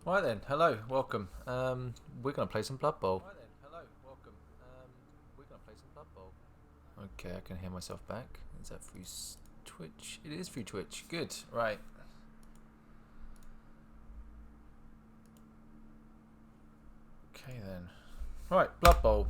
Right then, hello, welcome. We're gonna play some Blood Bowl. Okay, I can hear myself back. Is that through Twitch? It is through Twitch. Good. Right. Okay then. Right, Blood Bowl.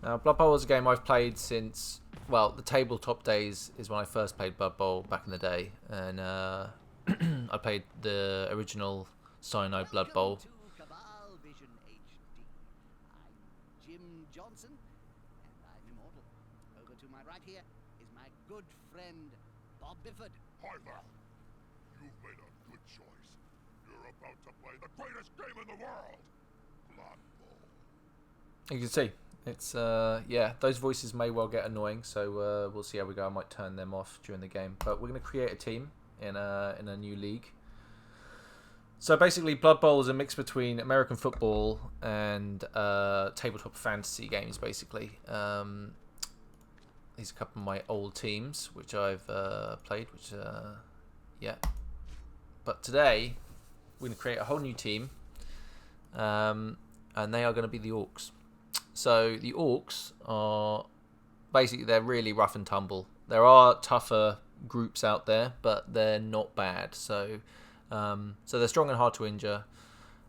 Now, Blood Bowl is a game I've played since, well, the tabletop days is when I first played Blood Bowl back in the day, and I played the original Cyanide Blood Bowl. Welcome to Cabal Vision HD. I'm Jim Johnson, and I'm immortal. Over to my right here is my good friend, Bob Bifford. Hi there. You've made a good choice. You're about to play the greatest game in the world. Blood Bowl. You can see, it's, yeah, those voices may well get annoying, so we'll see how we go. I might turn them off during the game. But we're going to create a team in a new league. So basically, Blood Bowl is a mix between American football and tabletop fantasy games, basically. These are a couple of my old teams, which I've played, yeah. But today, we're going to create a whole new team, and they are going to be the Orcs. So the Orcs are, basically, they're really rough and tumble. There are tougher groups out there, but they're not bad. So they're strong and hard to injure.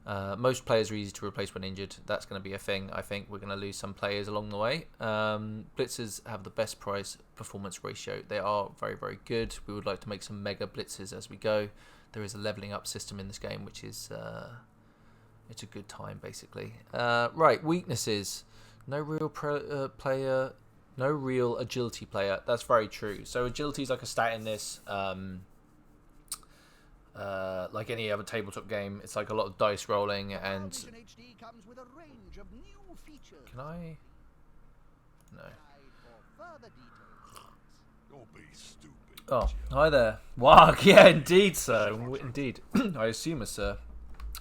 Most players are easy to replace when injured. That's going to be a thing. I think we're going to lose some players along the way. Blitzers have the best price performance ratio. They are very, very good. We would like to make some mega blitzers as we go. There is a leveling up system in this game, which is it's a good time, basically. Right, weaknesses. No real player. No real agility player. That's very true. So agility is like a stat in this. Like any other tabletop game, it's like a lot of dice rolling and. Vision HD comes with a range of new features. Can I? No. For further details. Don't be stupid. Oh, Jim. hi there. Wow, yeah, indeed, sir. Indeed. I assume a sir.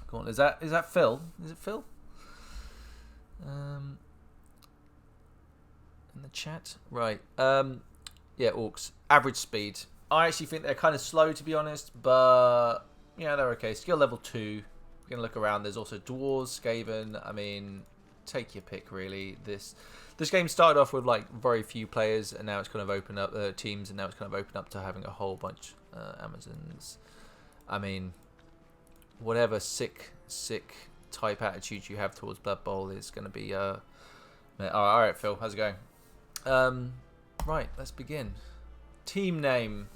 Go on. Is that Phil? Is it Phil? In the chat, right? Yeah, Orcs. Average speed. I actually think they're kind of slow, to be honest, but yeah, they're okay. Skill level 2. We're gonna look around. There's also dwarves, Skaven. I mean, take your pick, really. This game started off with like very few players, and now it's kind of opened up teams, and now it's kind of opened up to having a whole bunch. Amazons. I mean, whatever sick type attitude you have towards Blood Bowl is going to be. All right, Phil, how's it going? Right, let's begin. Team name.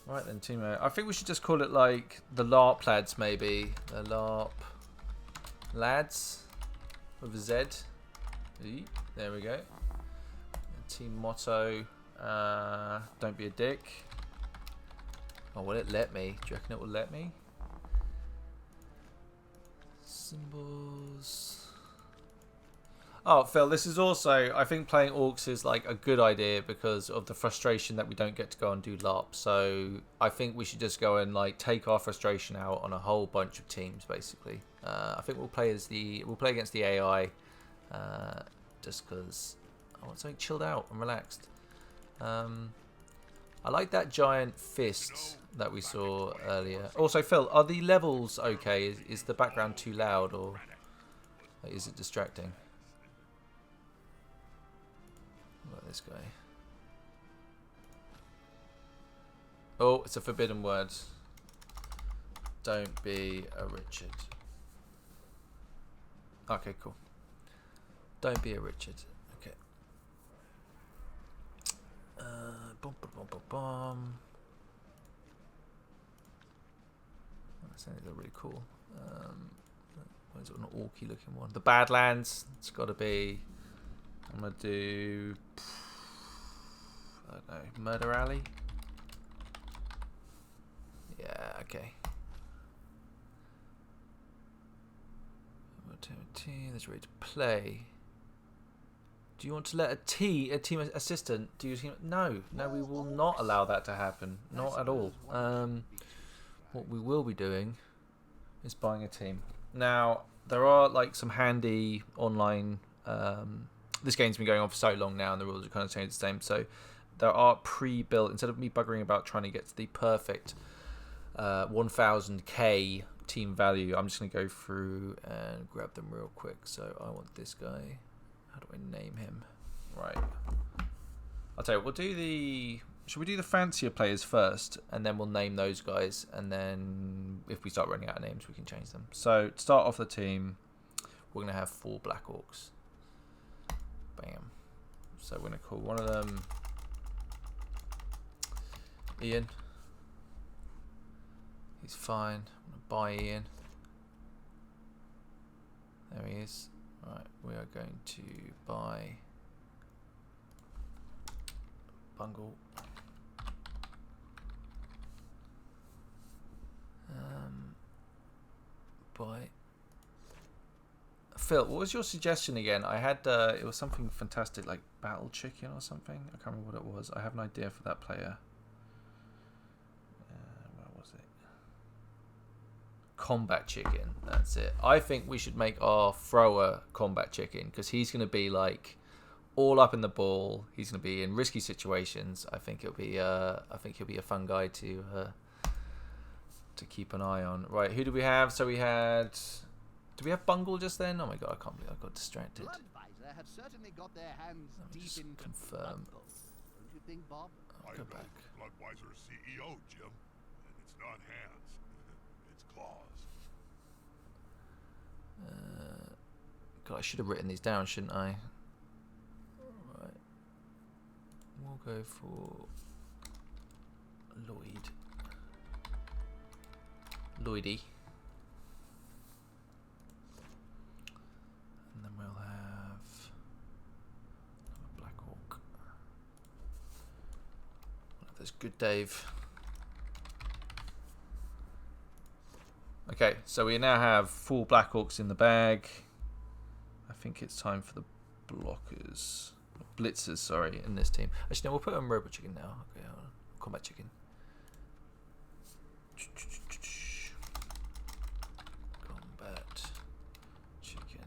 Right then, team name. I think we should just call it like the LARP lads, maybe. The LARP lads with a Z. There we go. Team motto. Don't be a dick. Oh, will it let me? Do you reckon it will let me? Symbols. Oh, Phil, this is also, I think playing Orcs is like a good idea because of the frustration that we don't get to go and do LARP. So I think we should just go and like take our frustration out on a whole bunch of teams, basically. I think we'll play against the AI, just because I want something chilled out and relaxed. I like that giant fist that we saw earlier. Also, Phil, are the levels okay? Is the background too loud or is it distracting? What about this guy? Oh, it's a forbidden word. Don't be a Richard. Okay, cool. Don't be a Richard. Okay. Boom, boom, boom, boom, boom. That sounds really cool. What is it, an orky looking one? The Badlands. It's got to be. I'm gonna do. I don't know. Murder Alley. Yeah. Okay. That's ready to play. Do you want to let a team assistant, do you think? No, we will not allow that to happen. Not at all. What we will be doing is buying a team. Now, there are like some handy online. This game's been going on for so long now, and the rules are kind of changed the same. So there are pre-built. Instead of me buggering about trying to get to the perfect 1000k team value. I'm just going to go through and grab them real quick. So I want this guy. How do I name him? Right. I'll tell you, we'll do the... Should we do the fancier players first, and then we'll name those guys, and then if we start running out of names, we can change them. So, to start off the team, we're going to have 4 Black Orcs. Bam. So, we're going to call one of them Ian. He's fine. I'm going to buy Ian. There he is. Right, we are going to buy Bungle. By Phil, what was your suggestion again? I had it was something fantastic like Battle Chicken or something. I can't remember what it was. I have an idea for that player. Where was it? Combat Chicken. That's it. I think we should make our thrower Combat Chicken because he's going to be like all up in the ball. He's going to be in risky situations. I think he'll be a fun guy to keep an eye on. Right, who do we have? So we had... Do we have Bungle just then? Oh my god, I can't believe I got distracted. Bloodvisor have certainly got their hands Let me deep just in confirm. Blood Bowl. Don't you think, Bob? I'll I go know back. Bloodwiser's CEO, Jim. And it's not hands. It's claws. God, I should have written these down, shouldn't I? Right. We'll go for Lloydie. And then we'll have a Black Orc. That's good, Dave. Okay, so we now have 4 Black Orcs in the bag. I think it's time for the blockers. Blitzers, sorry, in this team. Actually, no, we'll put on Robot Chicken now. Okay, hold on. Combat Chicken. Combat Chicken.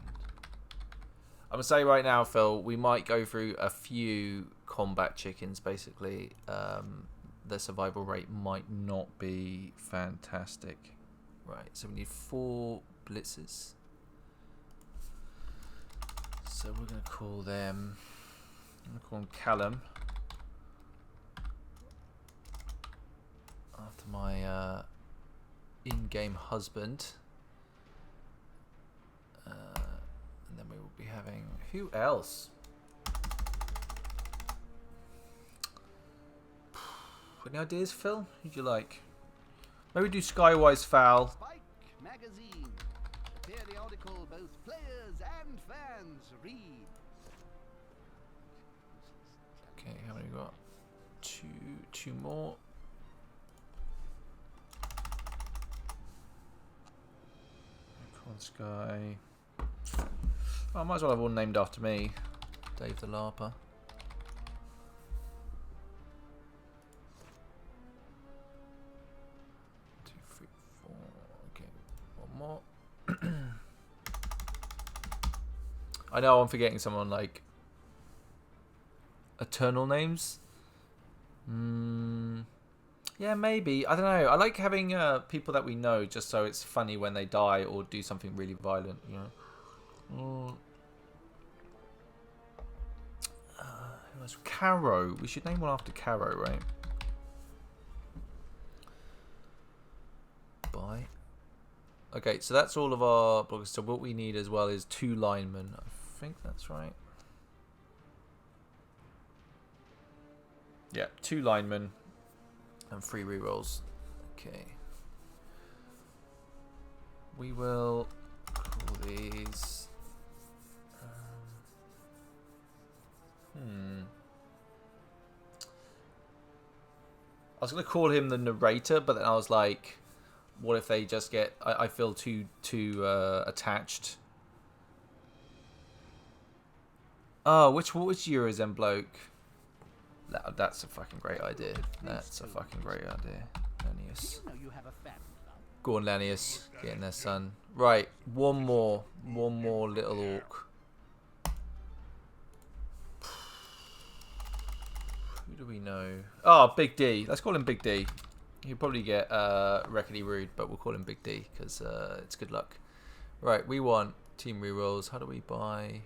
I'm going to say right now, Phil, we might go through a few Combat Chickens, basically. The survival rate might not be fantastic. Right, so we need 4 Blitzers. So we're going to call them... I'm going to call him Callum. After my in-game husband. And then we will be having... Who else? Any ideas, Phil? Who'd you like? Maybe do Skywise Fowl. Spike Magazine, the periodical both players and fans read. Okay, how many we got? Two more. Unicorn Sky. Oh, I might as well have one named after me. Dave the LARPer. 2, 3, 4. Okay, one more. I know I'm forgetting someone like Eternal names. Yeah, maybe. I don't know. I like having people that we know just so it's funny when they die or do something really violent, you know. Who else? Caro. We should name one after Caro, right? Bye. Okay, so that's all of our bloggers. So what we need as well is 2 linemen. I think that's right. Yeah, 2 linemen and 3 rerolls. Okay. We will call these. I was gonna call him the narrator, but then I was like, what if they just get? I feel too attached. Oh, which Eurozone bloke? That's a fucking great idea. That's a fucking great idea. Lennius. You know you have a fan club. Go on, Lennius. Get in there, son. Right, one more little orc. Who do we know? Oh, Big D. Let's call him Big D. He'll probably get Reckety Rude, but we'll call him Big D because it's good luck. Right, we want team rerolls. How do we buy?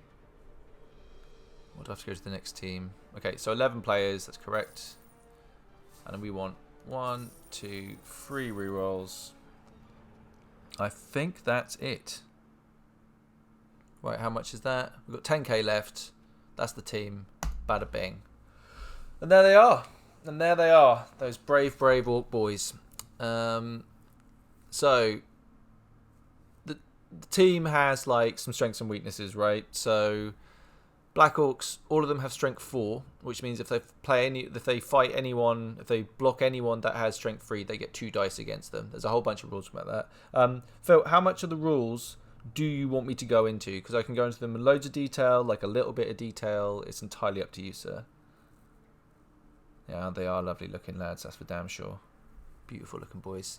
What do I have to go to the next team? Okay, so 11 players. That's correct. And then we want 1, 2, 3 rerolls. I think that's it. Right, how much is that? We've got 10k left. That's the team. Bada bing. And there they are. And there they are. Those brave, brave Orc boys. So, the team has like some strengths and weaknesses, right? So, Black Orcs, all of them have strength 4, which means if they fight anyone, if they block anyone that has strength 3, they get 2 dice against them. There's a whole bunch of rules about that. Phil, how much of the rules do you want me to go into? Because I can go into them in loads of detail, like a little bit of detail. It's entirely up to you, sir. Yeah, they are lovely looking lads, that's for damn sure. Beautiful looking boys.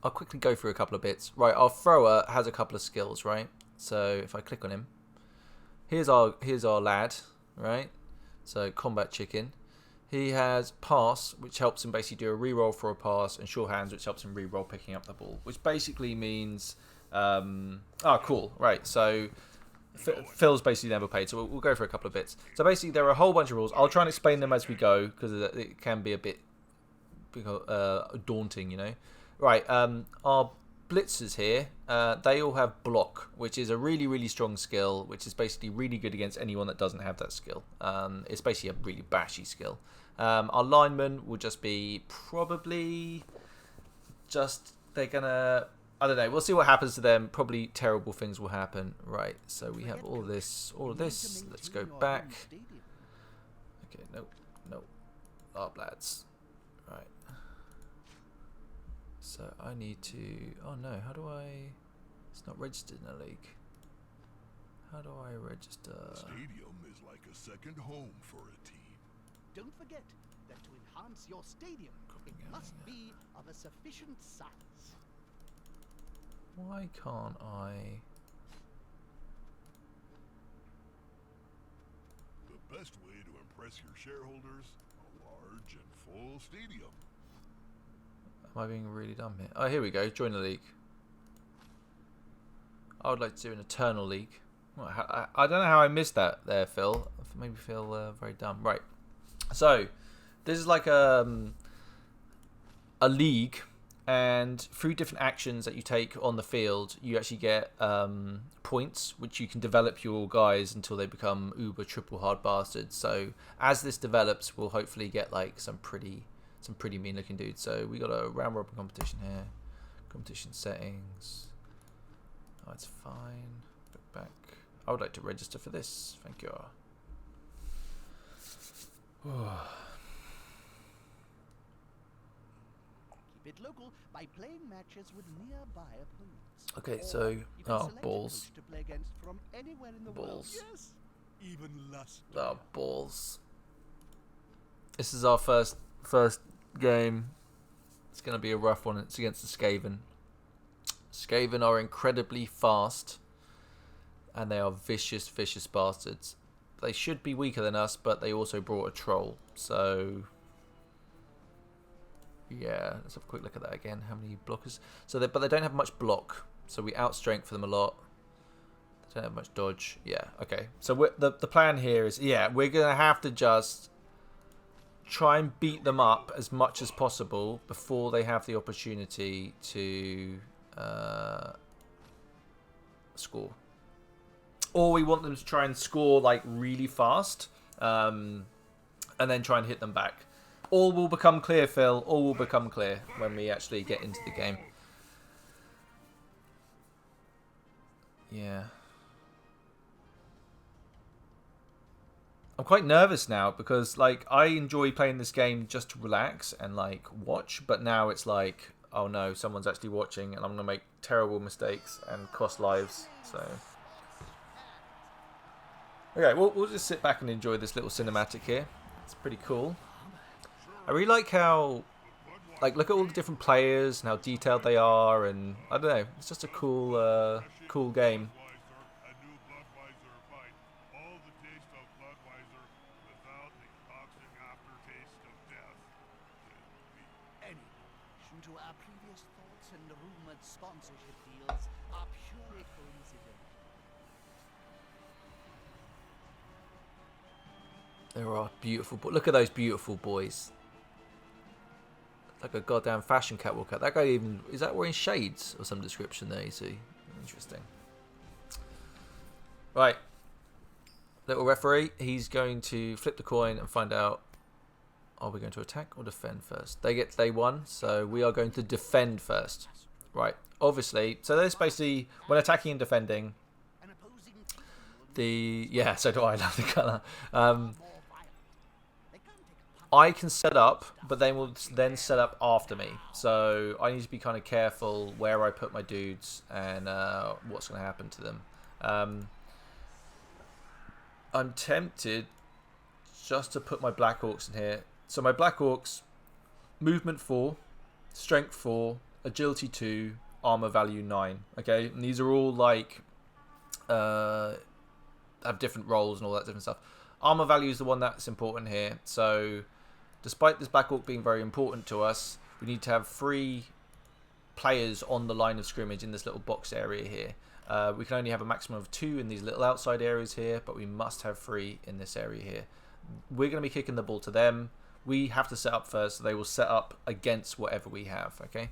I'll quickly go through a couple of bits. Right, our thrower has a couple of skills, right? So if I click on him, here's our lad, right? So combat chicken. He has pass, which helps him basically do a reroll for a pass, and sure hands, which helps him reroll picking up the ball, which basically means, cool, right? So Phil's basically never paid, so we'll go for a couple of bits. So basically, there are a whole bunch of rules. I'll try and explain them as we go because it can be a bit daunting, you know. Right, our blitzers here, they all have block, which is a really, really strong skill, which is basically really good against anyone that doesn't have that skill. It's basically a really bashy skill. Our linemen will just be probably they're gonna, I don't know, we'll see what happens to them. Probably terrible things will happen. Right, so we have all of this. Let's go back. Okay, no. Lads. Right. So I need to, oh no, how do I, it's not registered in a league. How do I register? Stadium is like a second home for a team. Don't forget that to enhance your stadium, it must be of a sufficient size. Why can't I? The best way to impress your shareholders, a large and full stadium. Am I being really dumb here? Oh, here we go. Join the league. I would like to do an Eternal League. Well, I don't know how I missed that there, Phil. I made me feel very dumb. Right. So, this is like a league, and through different actions that you take on the field, you actually get points, which you can develop your guys until they become uber triple hard bastards. So, as this develops, we'll hopefully get like some pretty mean looking dudes. So we got a round robin competition here. Competition settings. Oh, it's fine. Go back. I would like to register for this. Thank you. Keep it local by playing matches with nearby opponents. Okay, so You can select a balls. coach to play against from anywhere in the world. Balls. Yes, even less. Balls. This is our first game. It's going to be a rough one. It's against the Skaven. Skaven are incredibly fast, and they are vicious bastards. They should be weaker than us, but they also brought a troll. So, yeah, let's have a quick look at that again. How many blockers? So, but they don't have much block, so we outstrength for them a lot. They don't have much dodge. Yeah, okay. So the plan here is, we're gonna have to just try and beat them up as much as possible before they have the opportunity to score. Or we want them to try and score like really fast, and then try and hit them back. All will become clear, Phil. All will become clear when we actually get into the game. Yeah. I'm quite nervous now because like I enjoy playing this game just to relax and like watch, but now it's like, oh no, someone's actually watching and I'm gonna make terrible mistakes and cost lives. So okay, we'll just sit back and enjoy this little cinematic here. It's pretty cool. I really like how, like, look at all the different players and how detailed they are, and I don't know, it's just a cool cool game. A new Bloodweiser fight. All the taste of Bloodweiser without the toxic to our previous thoughts and rumored sponsorship deals are purely coincidental. There are beautiful. Look at those beautiful boys. Like a goddamn fashion catwalk. That guy even is that wearing shades or some description there? You see, interesting. Right, little referee. He's going to flip the coin and find out. Are we going to attack or defend first? They won, so we are going to defend first. Right, obviously. So there's basically when attacking and defending. Yeah, so do I. Love the colour. I can set up, but they will then set up after me. So I need to be kind of careful where I put my dudes and what's going to happen to them. I'm tempted just to put my Black Orcs in here. So my Black Orcs, movement 4, strength 4, agility 2, armor value 9. Okay, and these are all like have different roles and all that different stuff. Armor value is the one that's important here. So despite this Black Orc being very important to us, we need to have 3 players on the line of scrimmage in this little box area here. We can only have a maximum of 2 in these little outside areas here, but we must have 3 in this area here. We're going to be kicking the ball to them. We have to set up first, so they will set up against whatever we have, okay?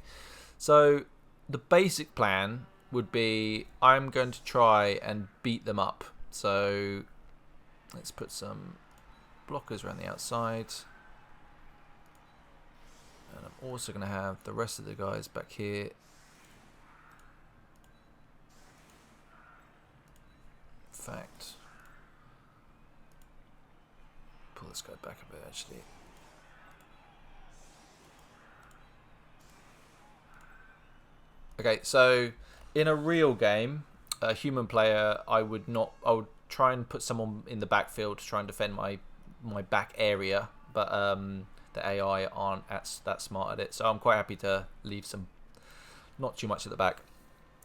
So the basic plan would be I'm going to try and beat them up. So let's put some blockers around the outside. And I'm also going to have the rest of the guys back here. In fact, pull this guy back a bit actually. Okay, so in a real game, a human player, I would try and put someone in the backfield to try and defend my back area, but the AI aren't that smart at it, so I'm quite happy to leave some, not too much at the back.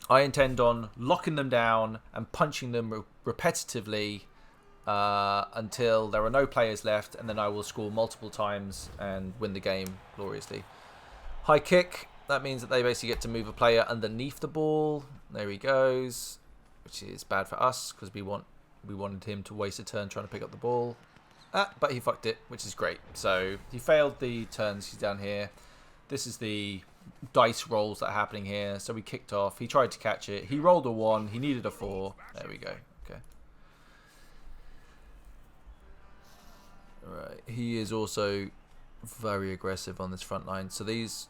I intend on locking them down and punching them repetitively until there are no players left, and then I will score multiple times and win the game gloriously. High kick. That means that they basically get to move a player underneath the ball. There he goes, which is bad for us because we wanted him to waste a turn trying to pick up the ball. But he fucked it, which is great. So he failed the turns. He's down here. This is the dice rolls that are happening here. So we kicked off. He tried to catch it. He rolled a 1. He needed a 4. There we go. Okay. Right. He is also very aggressive on this front line. So these,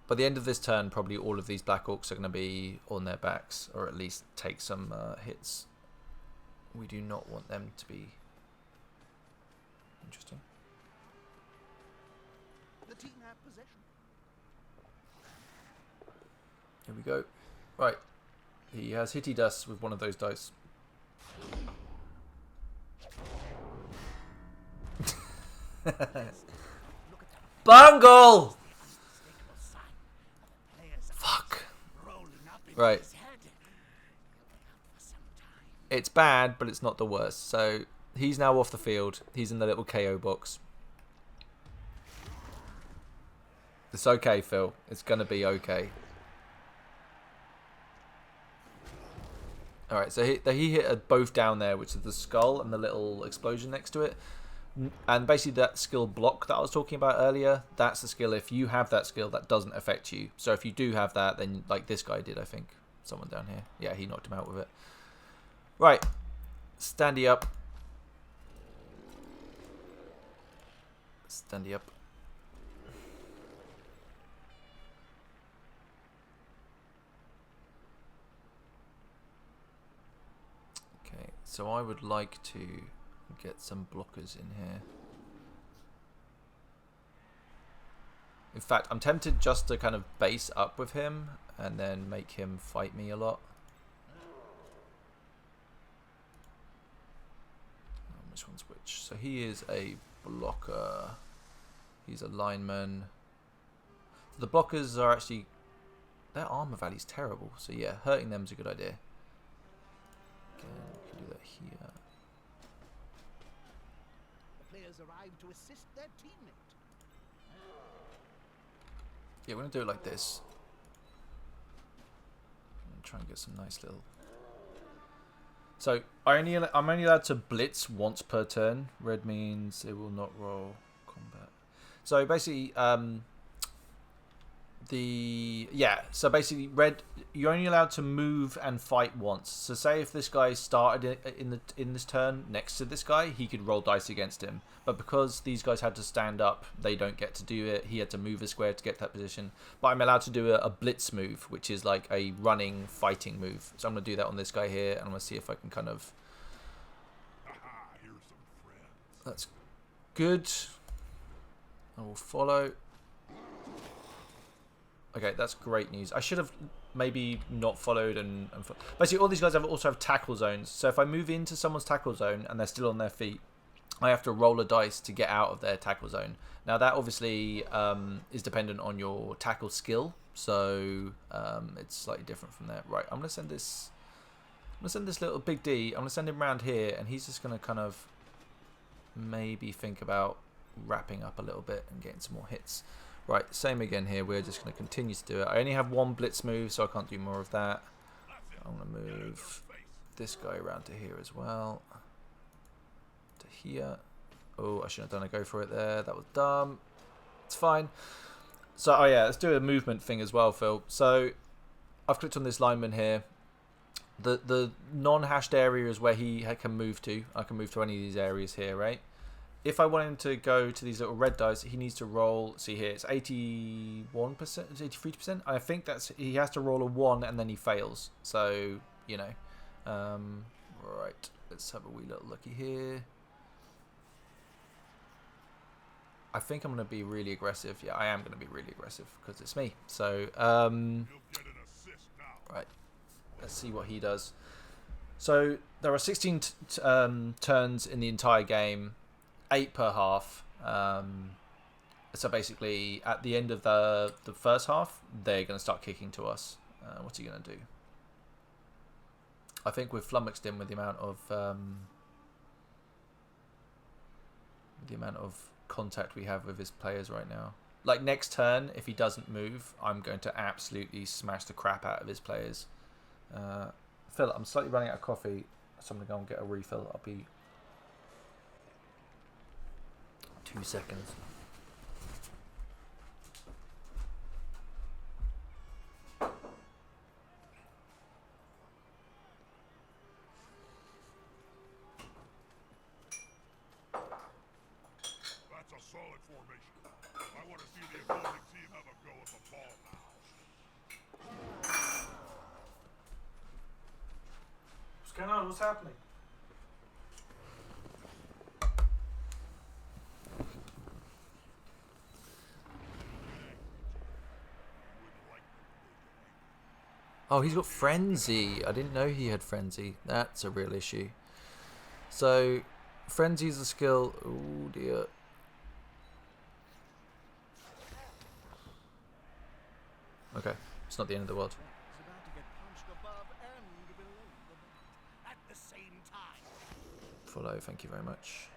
by the end of this turn, probably all of these Black Orcs are going to be on their backs, or at least take some hits. We do not want them to be. Interesting. The team have possession. Here we go. Right. He has hitted us with one of those dice. Bungle! Fuck. Right. It's bad, but it's not the worst. So he's now off the field. He's in the little KO box. It's okay, Phil. It's going to be okay. Alright, so he hit both down there, which is the skull and the little explosion next to it. And basically that skill block that I was talking about earlier, that's the skill. If you have that skill, that doesn't affect you. So if you do have that, then like this guy did, I think. Someone down here. Yeah, he knocked him out with it. Right. Standy up. Standy up. Okay, so I would like to get some blockers in here. In fact, I'm tempted just to kind of base up with him and then make him fight me a lot. Which one's which? So he is a blocker. He's a lineman. The blockers are actually, their armor value is terrible. So yeah, hurting them is a good idea. Again, we can do that here. The players arrive to assist their teammate. Yeah, we're gonna do it like this. Try and get some nice little. So I'm only allowed to blitz once per turn. Red means it will not roll combat. So basically, so basically red, you're only allowed to move and fight once. So say if this guy started in this turn next to this guy, he could roll dice against him. But because these guys had to stand up, they don't get to do it. He had to move a square to get to that position. But I'm allowed to do a blitz move, which is like a running fighting move. So I'm going to do that on this guy here, and I'm going to see if I can kind of... That's good. I will follow. Okay, that's great news. I should have maybe not followed and basically all these guys also have tackle zones. So if I move into someone's tackle zone and they're still on their feet, I have to roll a dice to get out of their tackle zone. Now that obviously is dependent on your tackle skill, so it's slightly different from there. Right, I'm gonna send this little Big D. I'm gonna send him around here, and he's just gonna kind of maybe think about wrapping up a little bit and getting some more hits. Right, same again here. We're just going to continue to do it. I only have one blitz move, so I can't do more of that. I'm going to move this guy around to here as well. To here. Oh, I shouldn't have done a go for it there. That was dumb. It's fine. So, oh yeah, let's do a movement thing as well, Phil. So, I've clicked on this lineman here. The non-hashed area is where he can move to. I can move to any of these areas here, right? If I want him to go to these little red dice, he needs to roll. See here, it's 81%, 83%. I think that's he has to roll a 1 and then he fails. So you know, right. Let's have a wee little looky here. I think I'm going to be really aggressive. Yeah, I am going to be really aggressive because it's me. So right. Let's see what he does. So there are 16 turns in the entire game. 8 per half. So basically, at the end of the first half, they're going to start kicking to us. What's he going to do? I think we've flummoxed him with the amount of contact we have with his players right now. Like next turn, if he doesn't move, I'm going to absolutely smash the crap out of his players. Phil, I'm slightly running out of coffee, so I'm going to go and get a refill. I'll be 2 seconds. That's a solid formation. I want to see the opposing team have a go at the ball now. What's going on? What's happening? Oh, he's got Frenzy. I didn't know he had Frenzy. That's a real issue. So, Frenzy is a skill. Oh, dear. Okay, it's not the end of the world. At the same time. Follow, thank you very much.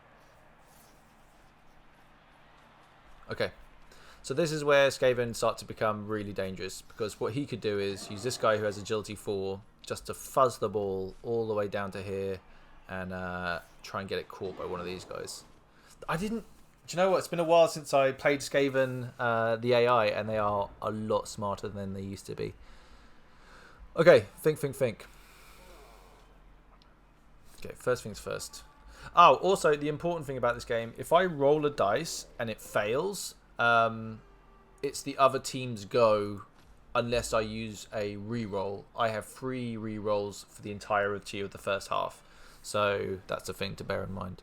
Okay. So this is where Skaven start to become really dangerous, because what he could do is use this guy who has agility 4 just to fuzz the ball all the way down to here and try and get it caught by one of these guys. Do you know what? It's been a while since I played Skaven, the AI, and they are a lot smarter than they used to be. Okay, think. Okay, first things first. Oh, also, the important thing about this game, if I roll a dice and it fails... it's the other team's go unless I use a reroll. I have 3 rerolls for the entirety of the first half. So that's a thing to bear in mind.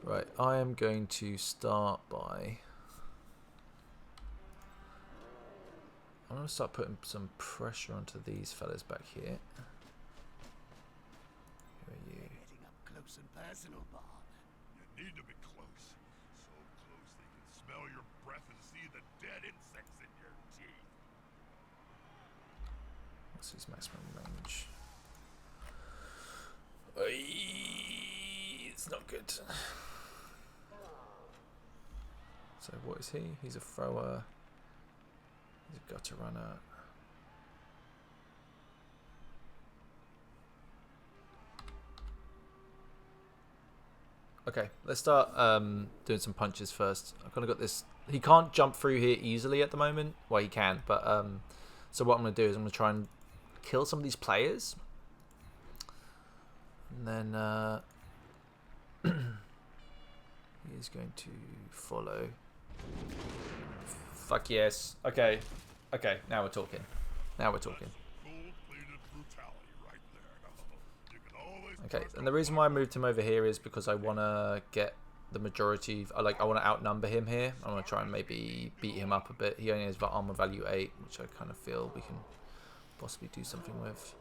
Right, I am going to start by... I'm going to start putting some pressure onto these fellas back here. Who are you? Getting up close and personal, Bob. You need to be close. So close they can smell your breath and see the dead insects in your teeth. What's his maximum range? It's not good. So what is he? He's a thrower. He's a gutter runner. Okay, let's start doing some punches first. I've kind of got this. He can't jump through here easily at the moment. Well, he can, but so what I'm going to do is I'm going to try and kill some of these players, and then he's going to follow. Fuck yes. Okay, okay. Now we're talking. Now we're talking. Okay, and the reason why I moved him over here is because I want to get the majority. I want to outnumber him here. I want to try and maybe beat him up a bit. He only has armor value 8, which I kind of feel we can possibly do something with.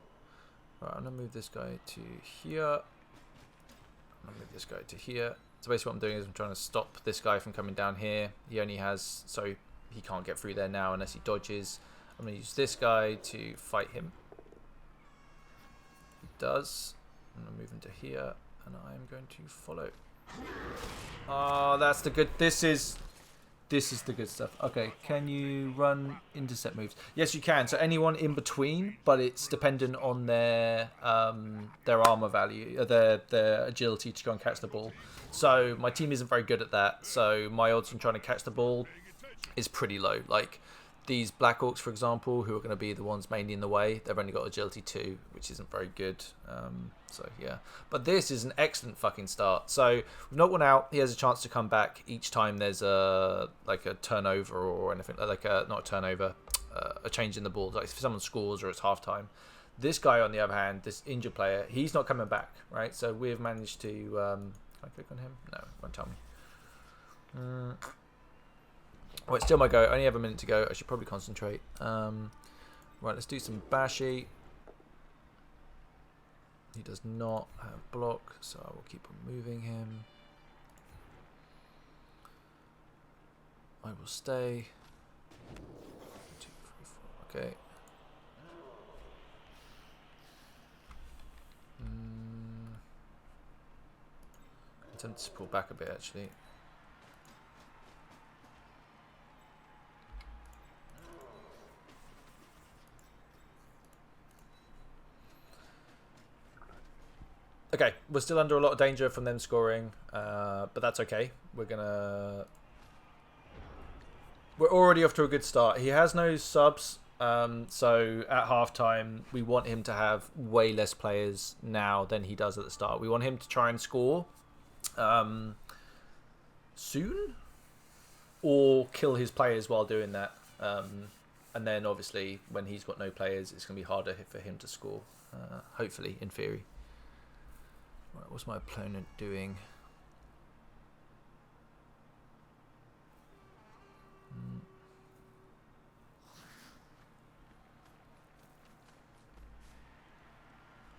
Right, I'm gonna move this guy to here. I'm gonna move this guy to here. So basically, what I'm doing is I'm trying to stop this guy from coming down here. He only has, so he can't get through there now unless he dodges. I'm gonna use this guy to fight him. He does. I'm going to move into here, and I'm going to follow. Oh, that's the good. This is the good stuff. Okay, can you run intercept moves? Yes, you can. So anyone in between, but it's dependent on their armor value, their agility to go and catch the ball. So my team isn't very good at that. So my odds on trying to catch the ball is pretty low. Like these Black Orcs, for example, who are going to be the ones mainly in the way, they've only got agility 2, which isn't very good. So yeah, but this is an excellent fucking start. So we've knocked one out. He has a chance to come back each time there's a turnover or anything, like not a turnover, a change in the ball. Like if someone scores or it's halftime. This guy, on the other hand, this injured player, he's not coming back, right? So we've managed to. Can I click on him? No, it won't tell me. Oh, it's still my go. I only have a minute to go. I should probably concentrate. Right, let's do some bashy. He does not have block, so I will keep on moving him. I will stay. 2, 3, 4. Okay. I'm tempted to pull back a bit, actually. Okay, we're still under a lot of danger from them scoring, but that's okay. We're already off to a good start. He has no subs, so at halftime we want him to have way less players now than he does at the start. We want him to try and score soon, or kill his players while doing that. And then obviously when he's got no players, it's going to be harder for him to score. Hopefully, in theory. Right, what's my opponent doing?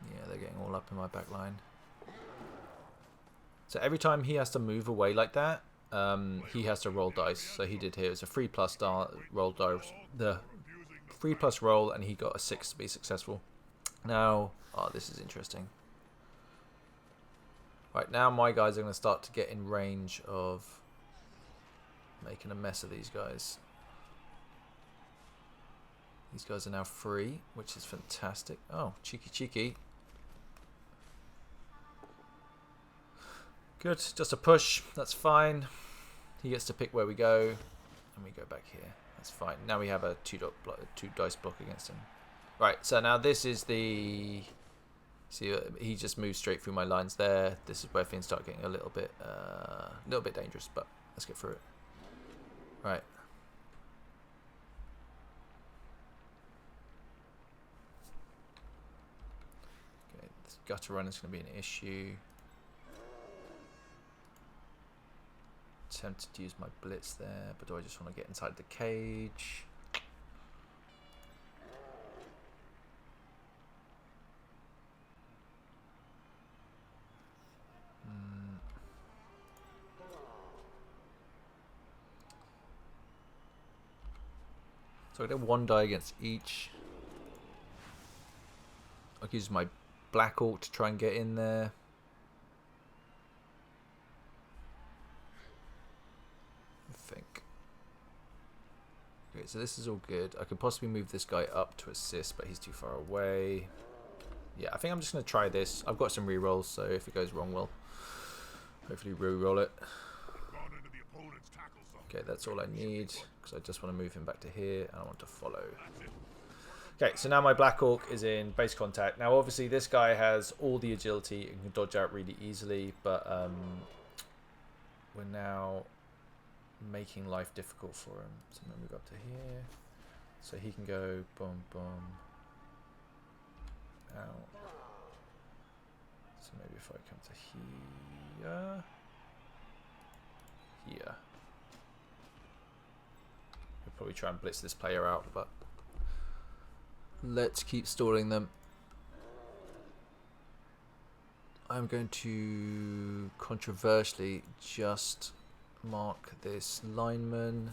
Yeah, they're getting all up in my back line. So every time he has to move away like that, he has to roll dice. So he did here. It's a 3+ roll dice. The 3+ roll, and he got a 6 to be successful. Now, oh, this is interesting. Right, now my guys are going to start to get in range of making a mess of these guys. These guys are now free, which is fantastic. Oh, cheeky, cheeky. Good, just a push. That's fine. He gets to pick where we go, and we go back here. That's fine. Now we have a 2 dice block against him. Right, so now this is the... See, he just moves straight through my lines there. This is where things start getting a little bit dangerous, but let's get through it. Right. Okay, this gutter run is going to be an issue. Tempted to use my blitz there, but do I just want to get inside the cage? So I did 1 die against each. I'll use my Black Orc to try and get in there. I think. Okay, so this is all good. I could possibly move this guy up to assist, but he's too far away. Yeah, I think I'm just going to try this. I've got some rerolls, so if it goes wrong, we'll hopefully reroll it. Okay, that's all I need, because I just want to move him back to here, and I want to follow. Okay, so now my Black Orc is in base contact. Now, obviously, this guy has all the agility and can dodge out really easily, but we're now making life difficult for him. So I'm going to move up to here, so he can go boom, boom, out. So maybe if I come to here, here. We'll probably try and blitz this player out, but let's keep stalling them. I'm going to controversially just mark this lineman.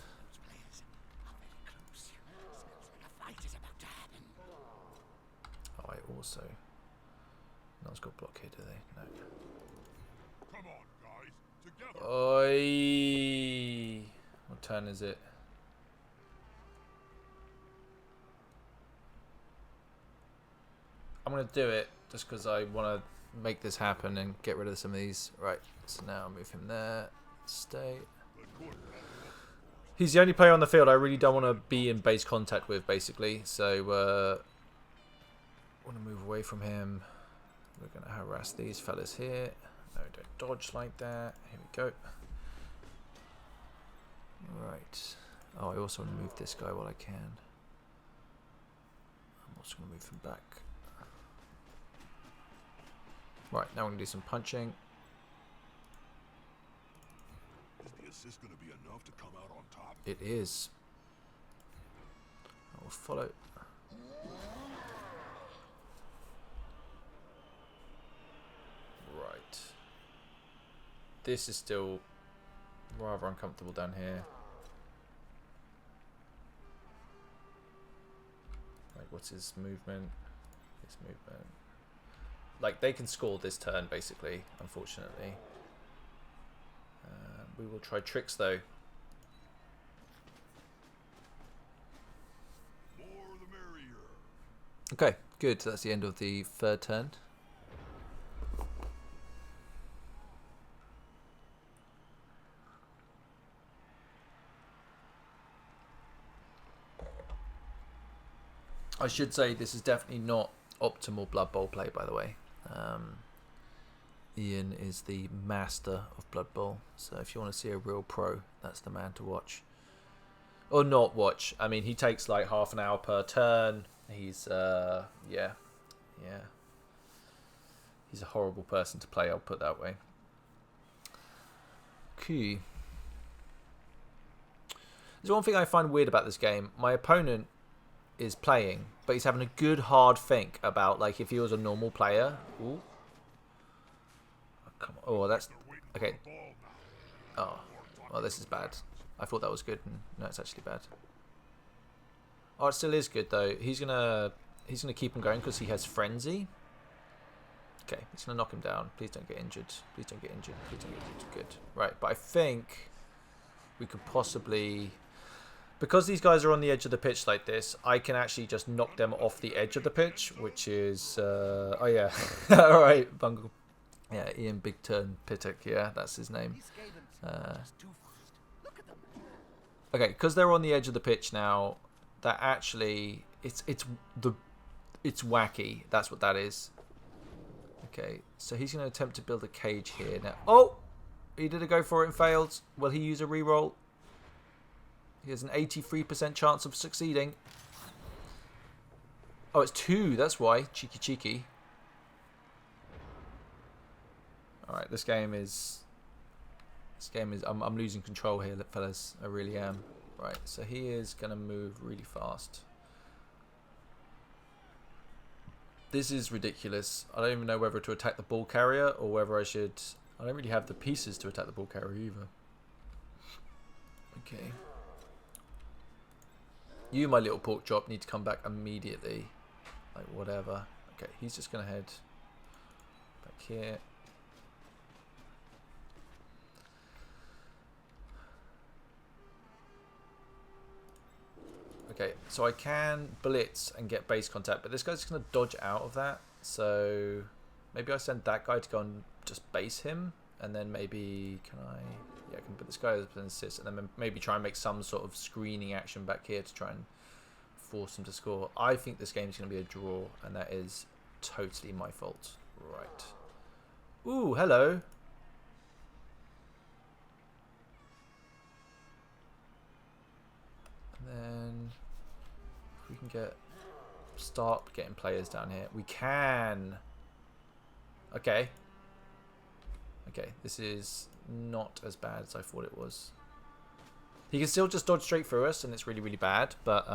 Oh, I also... No one's got block here, do they? No. Come on, guys, together. Oi! What turn is it? I'm going to do it just because I want to make this happen and get rid of some of these. Right, so now I'll move him there. Stay. He's the only player on the field I really don't want to be in base contact with, basically. So, want to move away from him. We're going to harass these fellas here. No, don't dodge like that. Here we go. Right. Oh, I also want to move this guy while I can. I'm also going to move him back. Right, now we're going to do some punching. Is the assist going to be enough to come out on top? It is. I will follow. Right. This is still rather uncomfortable down here. Like, what's his movement? His movement. Like, they can score this turn, basically, unfortunately. We will try tricks, though. More the merrier. Okay, good. So that's the end of the third turn. I should say this is definitely not optimal Blood Bowl play, by the way. Ian is the master of Blood Bowl, so if you want to see a real pro, that's the man to watch. Or not watch. I mean, he takes like half an hour per turn. He's, yeah. He's a horrible person to play, I'll put it that way. Okay. There's one thing I find weird about this game. My opponent is playing, but he's having a good hard think about, like, if he was a normal player. Ooh. Oh, come on. Oh, that's okay. Oh, well, this is bad. I thought that was good, and no, it's actually bad. Oh, it still is good though. He's gonna keep him going because he has frenzy. Okay, he's gonna knock him down. Please don't get injured. Please don't get injured. Please don't get injured. Good. Right, but I think we could possibly, because these guys are on the edge of the pitch like this, I can actually just knock them off the edge of the pitch, which is oh yeah. All right, Bungle. Yeah, Ian Big Turn Pittock. Yeah, that's his name. Okay, because they're on the edge of the pitch now, that actually it's wacky. That's what that is. Okay, so he's going to attempt to build a cage here now. Oh, he did a go for it and failed. Will he use a reroll? He has an 83% chance of succeeding. Oh, it's 2. That's why. Cheeky. All right, this game is. I'm losing control here, fellas. I really am. Right, so he is going to move really fast. This is ridiculous. I don't even know whether to attack the ball carrier or whether I should. I don't really have the pieces to attack the ball carrier either. Okay. You, my little pork chop, need to come back immediately. Like, whatever. Okay, he's just going to head back here. Okay, so I can blitz and get base contact, but this guy's just going to dodge out of that. So maybe I send that guy to go and just base him, and then maybe can I? Yeah, I can put this guy as an assist, and then maybe try and make some sort of screening action back here to try and force him to score. I think this game is going to be a draw, and that is totally my fault. Right. Ooh, hello. And then if we can start getting players down here. We can. Okay. Okay, this is not as bad as I thought it was. He can still just dodge straight through us, and it's really, really bad. But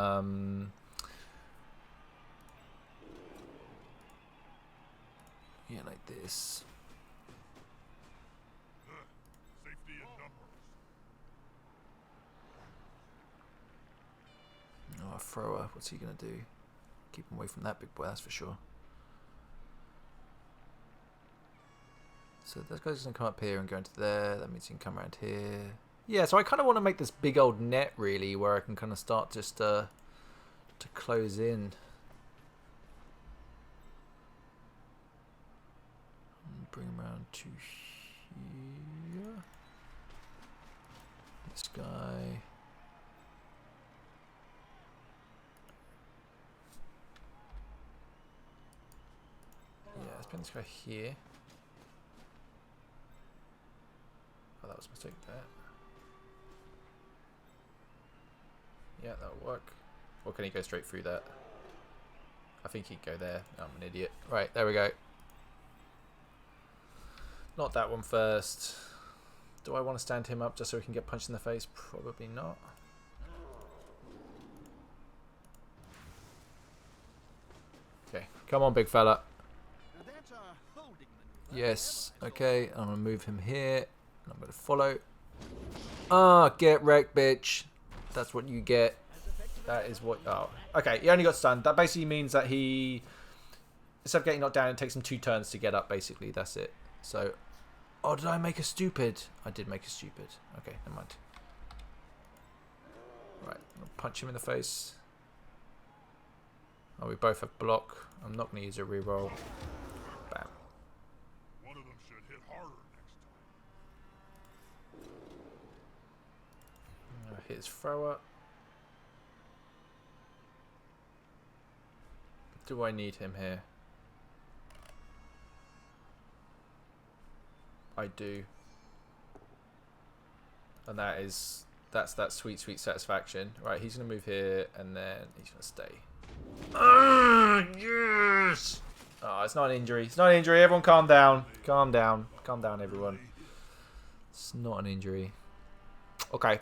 yeah, like this. Safety in numbers. Oh, a thrower. What's he gonna do? Keep him away from that big boy, that's for sure. So this guy's gonna come up here and go into there. That means he can come around here. Yeah, so I kind of want to make this big old net really, where I can kind of start just to close in. And bring him around to here. This guy. Yeah, let's bring this guy here. Oh, that was a mistake there. Yeah, that'll work. Or can he go straight through that? I think he'd go there. I'm an idiot. Right, there we go. Not that one first. Do I want to stand him up just so he can get punched in the face? Probably not. Okay, come on, big fella. Yes, okay, I'm going to move him here. And I'm going to follow. Ah, get wrecked, bitch. That's what you get. That is what... Oh, okay, he only got stunned. That basically means that he... Instead of getting knocked down, it takes him 2 turns to get up, basically. That's it. So... Oh, did I make a stupid? I did make a stupid. Okay, never mind. Right, I'll punch him in the face. Oh, we both have block. I'm not going to use a reroll. Bam. One of them should hit harder next time. Hit his thrower. Do I need him here? I do. And that's that sweet, sweet satisfaction. Right, he's going to move here, and then he's going to stay. Yes! Oh, it's not an injury. It's not an injury. Everyone calm down. Calm down. Calm down, everyone. It's not an injury. Okay.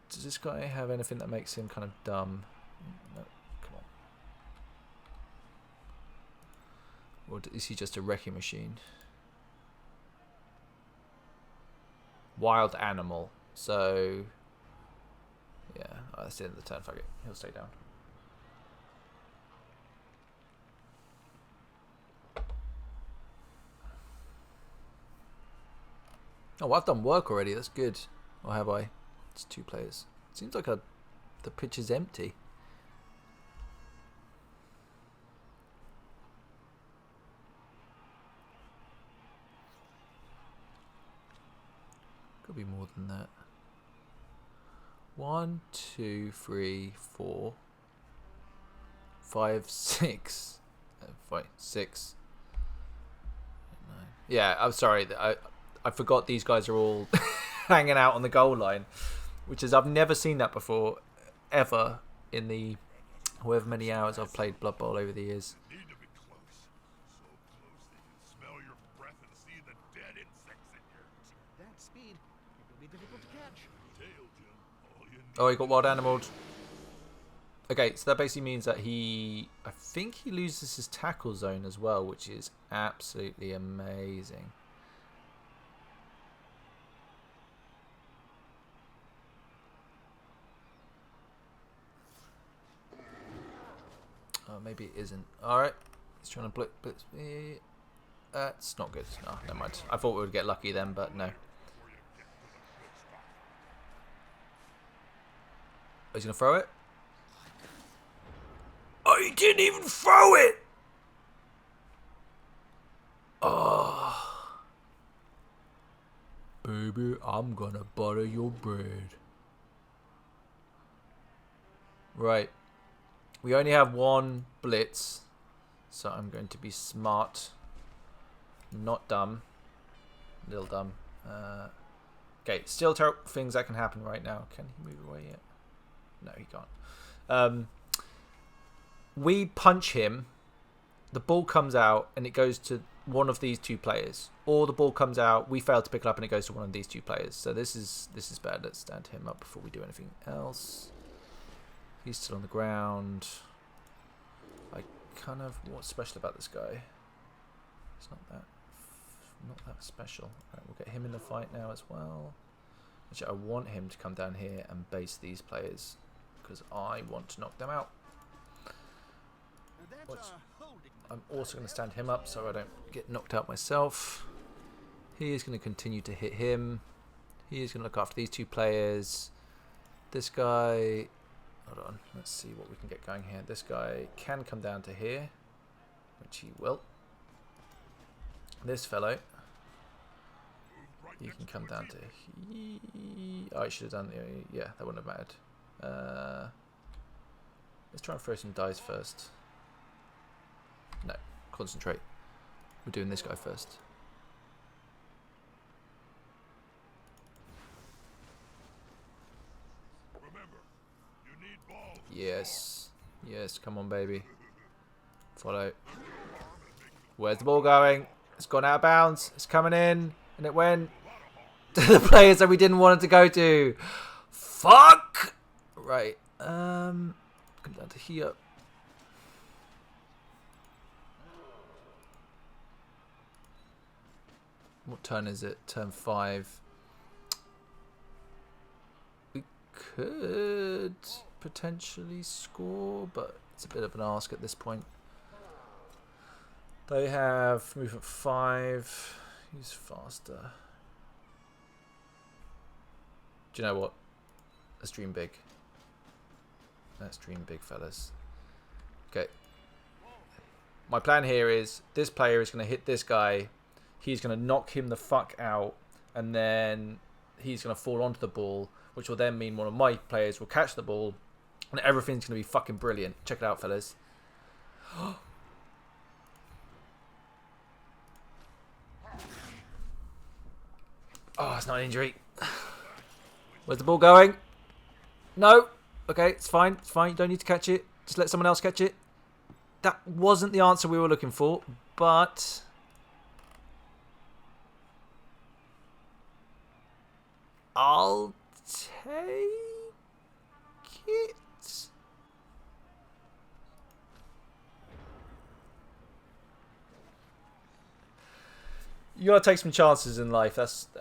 Does this guy have anything that makes him kind of dumb? No. Come on. Or is he just a wrecking machine? Wild animal. So... Yeah, oh, that's the end of the turn. Fuck it. He'll stay down. Oh, I've done work already. That's good. Or have I? It's 2 players. Seems like the pitch is empty. Could be more than that. 1, 2, 3, 4, 5, 6. 6. 9. Yeah, I'm sorry. I forgot these guys are all hanging out on the goal line, which is I've never seen that before, ever, in the however many hours I've played Blood Bowl over the years. Need to be close. So close they can smell your breath and see the dead insects in your That speed, it will be difficult to catch. tail, Jim. All you need. Oh, he got wild animaled. Okay, so that basically means that I think he loses his tackle zone as well, which is absolutely amazing. Oh, maybe it isn't. Alright, he's trying to blitz me. That's not good. No, never mind. I thought we would get lucky then, but no. he's going to throw it. Oh, he didn't even throw it! Oh. Baby, I'm going to butter your bread. Right. We only have one blitz. So I'm going to be smart. Not dumb. A little dumb. Okay, still terrible things that can happen right now. Can he move away yet? No, he can't. We punch him. The ball comes out and it goes to one of these two players. Or the ball comes out, we fail to pick it up and it goes to one of these two players. So this is bad. Let's stand him up before we do anything else. He's still on the ground. What's special about this guy? It's not that special. Right, we'll get him in the fight now as well. Actually, I want him to come down here and base these players because I want to knock them out. I'm also going to stand him up so I don't get knocked out myself. He is going to continue to hit him. He is going to look after these two players. This guy... Hold on, let's see what we can get going here. This guy can come down to here, which he will. This fellow, you can come down to here. Oh, I should have done the... Yeah, that wouldn't have mattered. Let's try and throw some dice first. No, concentrate. We're doing this guy first. Yes. Yes, come on, baby. Follow. Where's the ball going? It's gone out of bounds. It's coming in. And it went to the players that we didn't want it to go to. Fuck! Right. Come down to here. What turn is it? Turn 5. We could potentially score, but it's a bit of an ask at this point. They have movement 5. He's faster. Do you know what? Let's dream big. Let's dream big, fellas. Okay. My plan here is this player is going to hit this guy. He's going to knock him the fuck out, and then he's going to fall onto the ball, which will then mean one of my players will catch the ball, and everything's going to be fucking brilliant. Check it out, fellas. Oh, it's not an injury. Where's the ball going? No. Okay, it's fine. It's fine. You don't need to catch it. Just let someone else catch it. That wasn't the answer we were looking for, but... I'll take it. You gotta take some chances in life.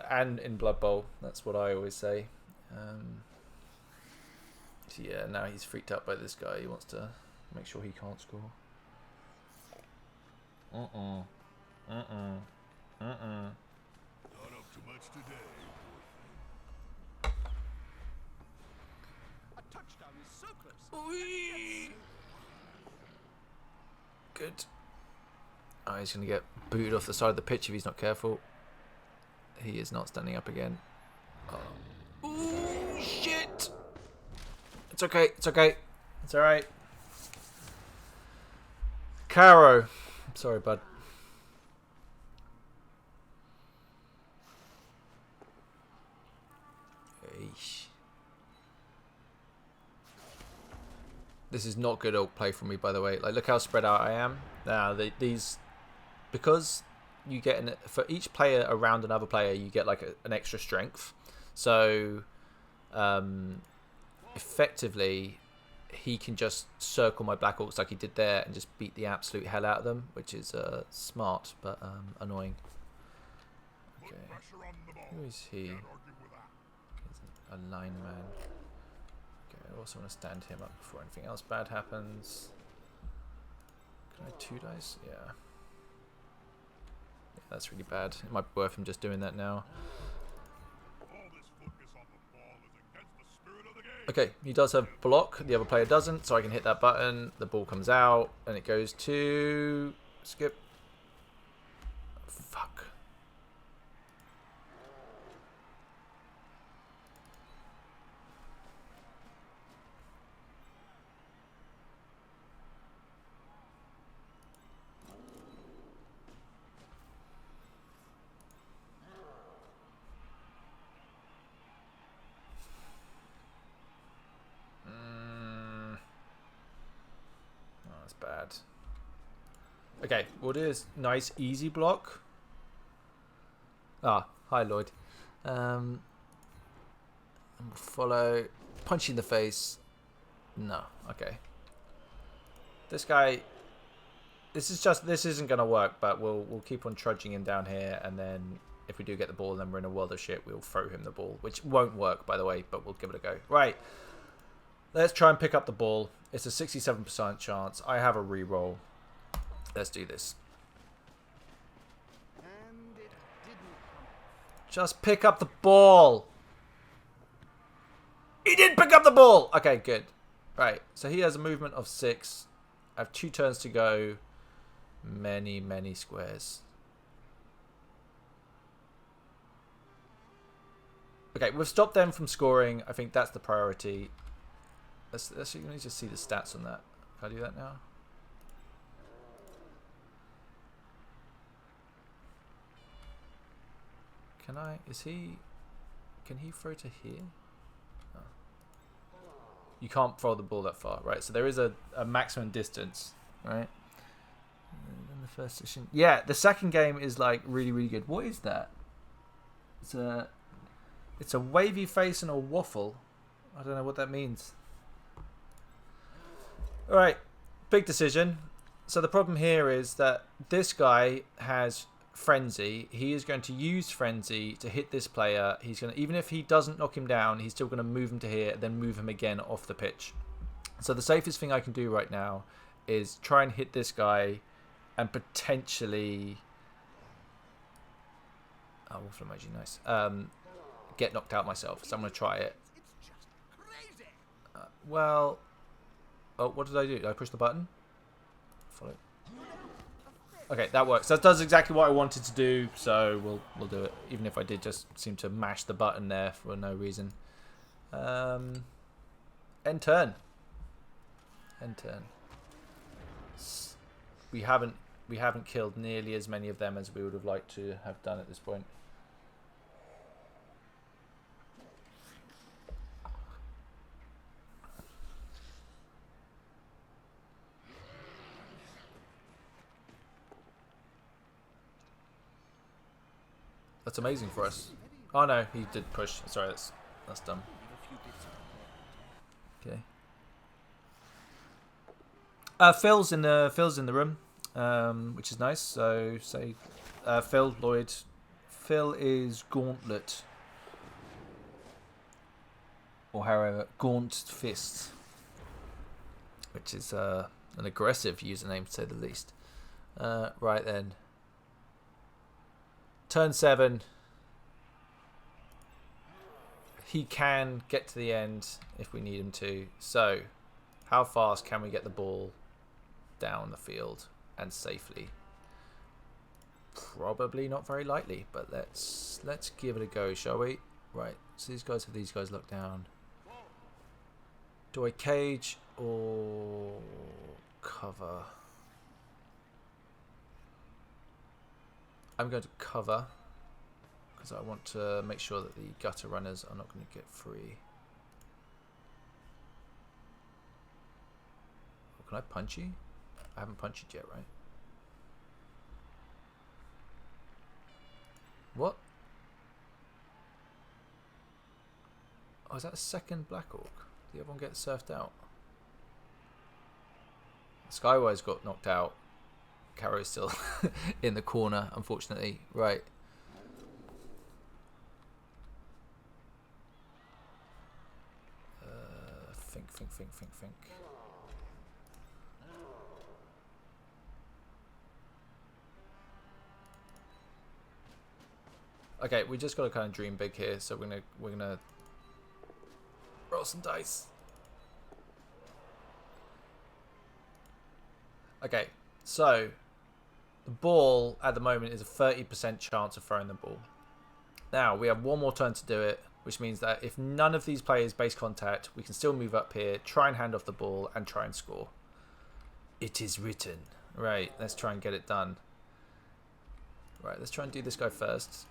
And in Blood Bowl. That's what I always say. So yeah, now he's freaked out by this guy. He wants to make sure he can't score. Not up to much today. A touchdown is so close. Good. Oh, he's going to get booted off the side of the pitch if he's not careful. He is not standing up again. Oh. Ooh, shit! It's okay, it's okay. It's alright. Caro. I'm sorry, bud. Eesh. This is not good old play from me, by the way. Like, look how spread out I am. Now, these... Because you get... for each player around another player, you get, like, an extra strength. So, effectively, he can just circle my Black Orcs like he did there and just beat the absolute hell out of them, which is smart, but annoying. Okay. Who is he? He's a lineman. I also want to stand him up before anything else bad happens. Can I 2 dice? Yeah. Yeah, that's really bad. It might be worth him just doing that now. All this focus on the ball is against the spirit of the game. Okay, he does have block. The other player doesn't, so I can hit that button. The ball comes out, and it goes to... Skip. Fuck. Oh, that's bad. Okay, what is nice easy block? Ah, hi Lloyd. Follow. Punch in the face. No, okay. This guy. This isn't gonna work, but we'll keep on trudging him down here, and then if we do get the ball, then we're in a world of shit. We'll throw him the ball, which won't work, by the way, but we'll give it a go. Right. Let's try and pick up the ball. It's a 67% chance. I have a re-roll. Let's do this. And it didn't come off. Just pick up the ball. He did pick up the ball. Okay, good. Right. So he has a movement of 6. I have 2 turns to go. Many, many squares. Okay, we've stopped them from scoring. I think that's the priority. Let's let me just see the stats on that. Can I do that now? Can I? Is he? Can he throw to here? Oh. You can't throw the ball that far, right? So there is a maximum distance, right? In the first session, yeah. The second game is like really, really good. What is that? It's a wavy face and a waffle. I don't know what that means. All right, big decision. So the problem here is that this guy has frenzy. He is going to use frenzy to hit this player. He's going to, even if he doesn't knock him down, he's still going to move him to here, then move him again off the pitch. So the safest thing I can do right now is try and hit this guy and potentially... Oh, waffle emoji, nice. Get knocked out myself. So I'm going to try it. It's just crazy. Well... Oh, what did I do? Did I push the button? Follow. Okay, that works. That does exactly what I wanted to do, so we'll do it. Even if I did just seem to mash the button there for no reason. End turn. End turn. We haven't killed nearly as many of them as we would have liked to have done at this point. That's amazing for us. Oh no, he did push. Sorry, that's dumb. Okay. Phil's in the room, which is nice. So say, Phil Lloyd. Phil is Gauntlet, or however, Gaunt Fist, which is an aggressive username to say the least. Right then. Turn 7. He can get to the end if we need him to. So, how fast can we get the ball down the field and safely? Probably not very likely, but let's give it a go, shall we? Right. So these guys have these guys locked down. Do I cage or cover? I'm going to cover because I want to make sure that the gutter runners are not going to get free. Oh, can I punch you? I haven't punched it yet, right? What? Oh, is that a second Black Orc? Did the other one get surfed out? Skywire's got knocked out. Caro's still in the corner, unfortunately. Right. Think. Okay, we just got to kind of dream big here. So we're gonna Roll some dice. Okay, so the ball at the moment is a 30% chance of throwing the ball. Now, we have one more turn to do it, which means that if none of these players base contact, we can still move up here, try and hand off the ball, and try and score. It is written. Right, let's try and get it done. Right, let's try and do this guy first.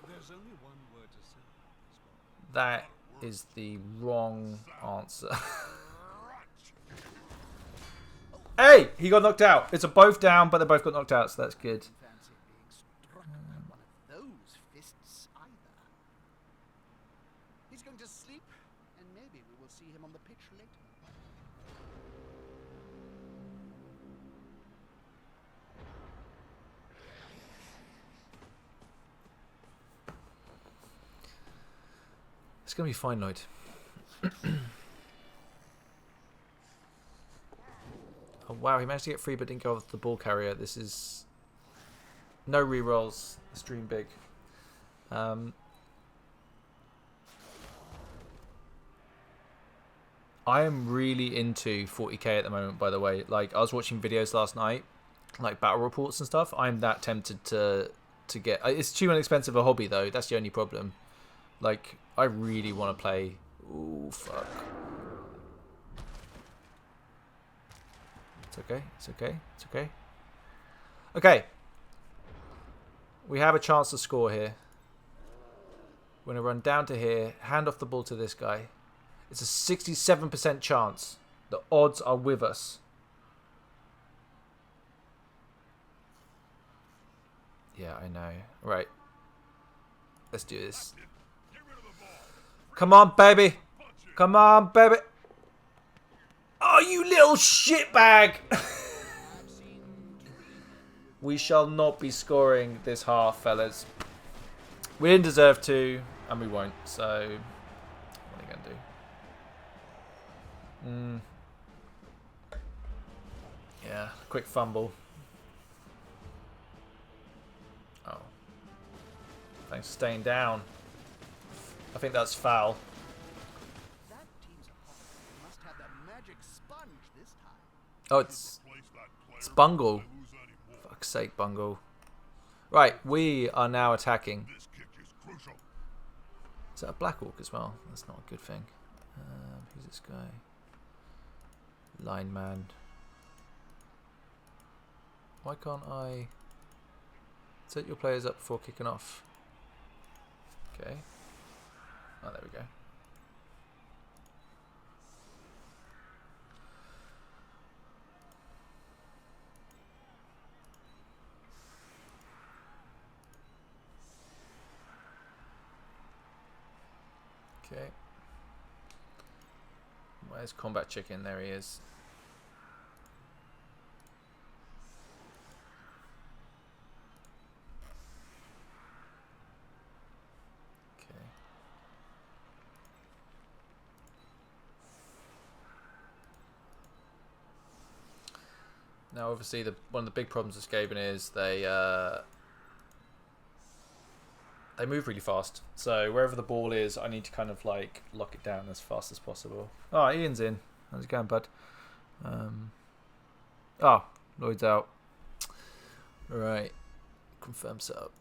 There's only one word to say about this one. That is the wrong answer. Hey! He got knocked out. It's a both down, but they both got knocked out, so that's good. Fancy being struck by one of those fists either. He's going to sleep, and maybe we will see him on the pitch later. It's going to be fine, Lloyd. Oh, wow, he managed to get free but didn't go off the ball carrier. This is no rerolls. Let's dream big. I am really into 40k at the moment, by the way. Like, I was watching videos last night, like battle reports and stuff. I'm that tempted to get... It's too inexpensive a hobby, though. That's the only problem. Like, I really want to play... Ooh, fuck. It's okay. It's okay. It's okay. Okay. We have a chance to score here. We're going to run down to here, hand off the ball to this guy. It's a 67% chance. The odds are with us. Yeah, I know. Right. Let's do this. Come on, baby. Come on, baby. Oh, you little shitbag. We shall not be scoring this half, fellas. We didn't deserve to, and we won't. So, what are you going to do? Yeah, quick fumble. Oh. Thanks for staying down. I think that's foul. That team's opponent must have the magic sponge this time. Oh, it's Bungle. Fuck's sake, Bungle. Right, we are now attacking. This kick is crucial. Is that a Black Orc as well? That's not a good thing. Who's this guy? Lineman. Why can't I set your players up before kicking off? Okay. Oh, there we go. Okay. Where's Combat Chicken? There he is. Okay. Now, obviously, one of the big problems with Skaven is they move really fast. So wherever the ball is, I need to kind of like lock it down as fast as possible. Oh, Ian's in. How's it going, bud? Oh, Lloyd's out. Right. Confirm setup.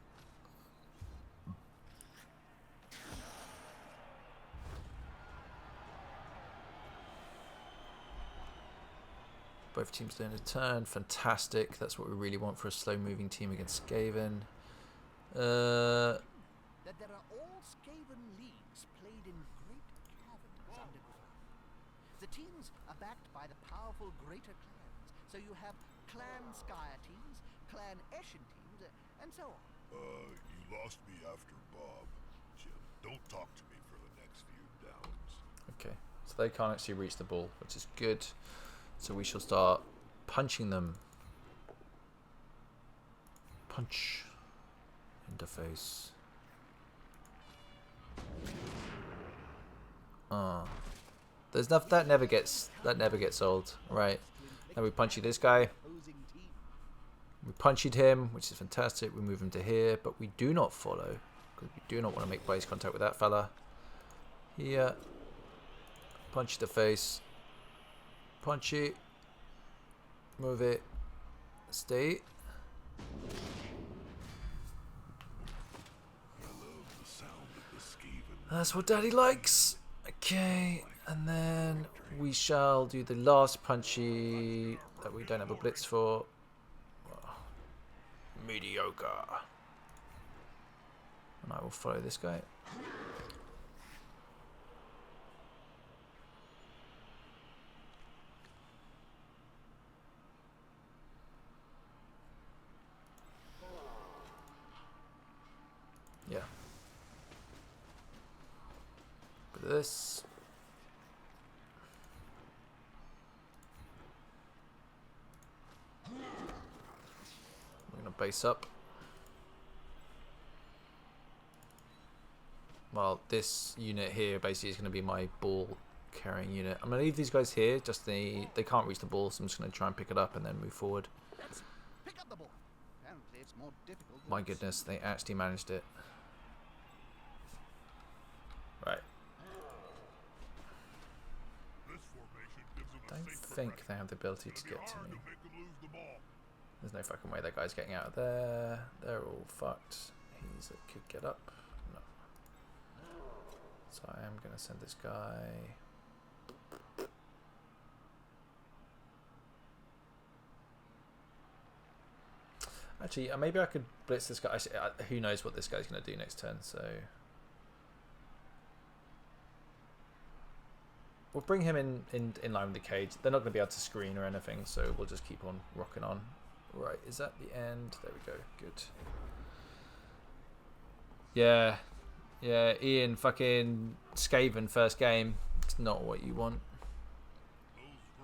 Both teams doing a turn. Fantastic. That's what we really want for a slow-moving team against Skaven. That there are all Skaven leagues played in great caverns underground. The teams are backed by the powerful greater clans, so you have Clan Skyer teams, Clan Eshin teams, and so on. You lost me after Bob. Jim, don't talk to me for the next few downs. Okay, so they can't actually reach the ball, which is good. So we shall start punching them. Punch. Interface. There's nothing that never gets old, right? Now we punchy this guy. We punched him, which is fantastic. We move him to here, but we do not follow because we do not want to make base contact with that fella. Here. Punch the face. Punch it. Move it. Stay. That's what Daddy likes. Okay, and then we shall do the last punchy that we don't have a blitz for. Mediocre. And I will follow this guy. Yeah. But this. We're gonna base up. Well, this unit here basically is going to be my ball carrying unit. I'm going to leave these guys here. Just they can't reach the ball, so I'm just going to try and pick it up and then move forward. Let's pick up the ball. Apparently it's more difficult than My it goodness, they actually managed it. Right. This formation gives them a Don't safer think ground. they have the ability to It'll be get to hard me. to make them lose the ball. There's no fucking way that guy's getting out of there. They're all fucked. Could get up. No. So I am going to send this guy. Actually, maybe I could blitz this guy. Actually, who knows what this guy's going to do next turn, so... We'll bring him in line with the cage. They're not going to be able to screen or anything, so we'll just keep on rocking on. Right, is that the end? There we go. Good. Yeah. Yeah, Ian, fucking Skaven first game. It's not what you want.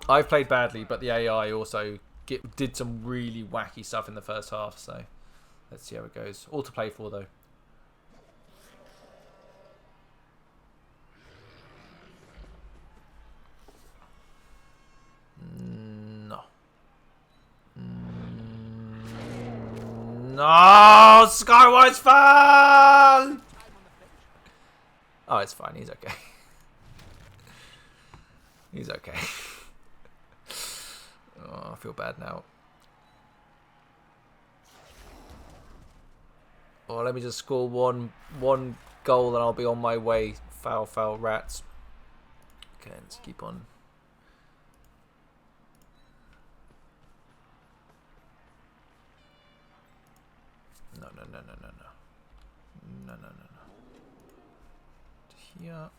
I've played badly, but the AI also did some really wacky stuff in the first half, so let's see how it goes. All to play for, though. No. No! Skywise fan! Oh, it's fine. He's okay. He's okay. Oh, I feel bad now. Oh, let me just score one goal and I'll be on my way. Foul, foul, rats. Okay, let's keep on. No. No. Here.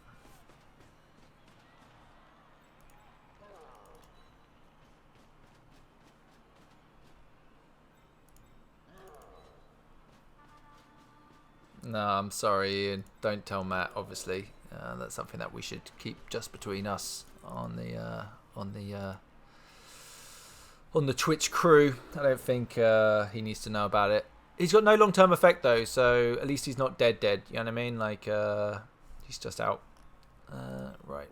No, I'm sorry, Ian. Don't tell Matt. Obviously, that's something that we should keep just between us on the Twitch crew. I don't think he needs to know about it. He's got no long-term effect though, so at least he's not dead. You know what I mean? Like he's just out. Right.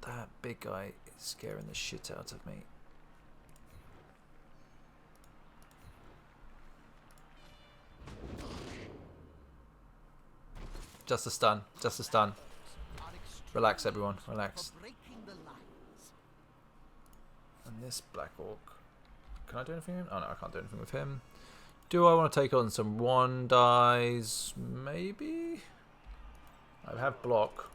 That big guy is scaring the shit out of me. Just a stun. Just a stun. Relax, everyone. Relax. And this Black Orc. Can I do anything with him? Oh no, I can't do anything with him. Do I want to take on some one dies? Maybe? I have block.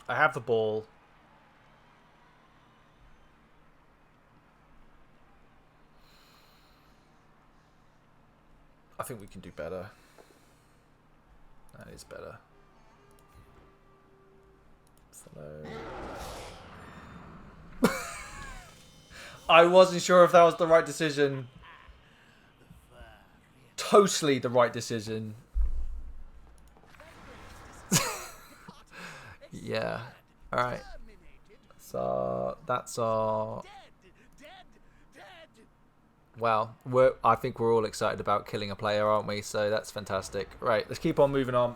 I have the ball. I think we can do better. That is better. Follow. I wasn't sure if that was the right decision. Totally the right decision. Yeah. Alright. So that's our... Wow, I think we're all excited about killing a player, aren't we? So that's fantastic. Right, let's keep on moving on.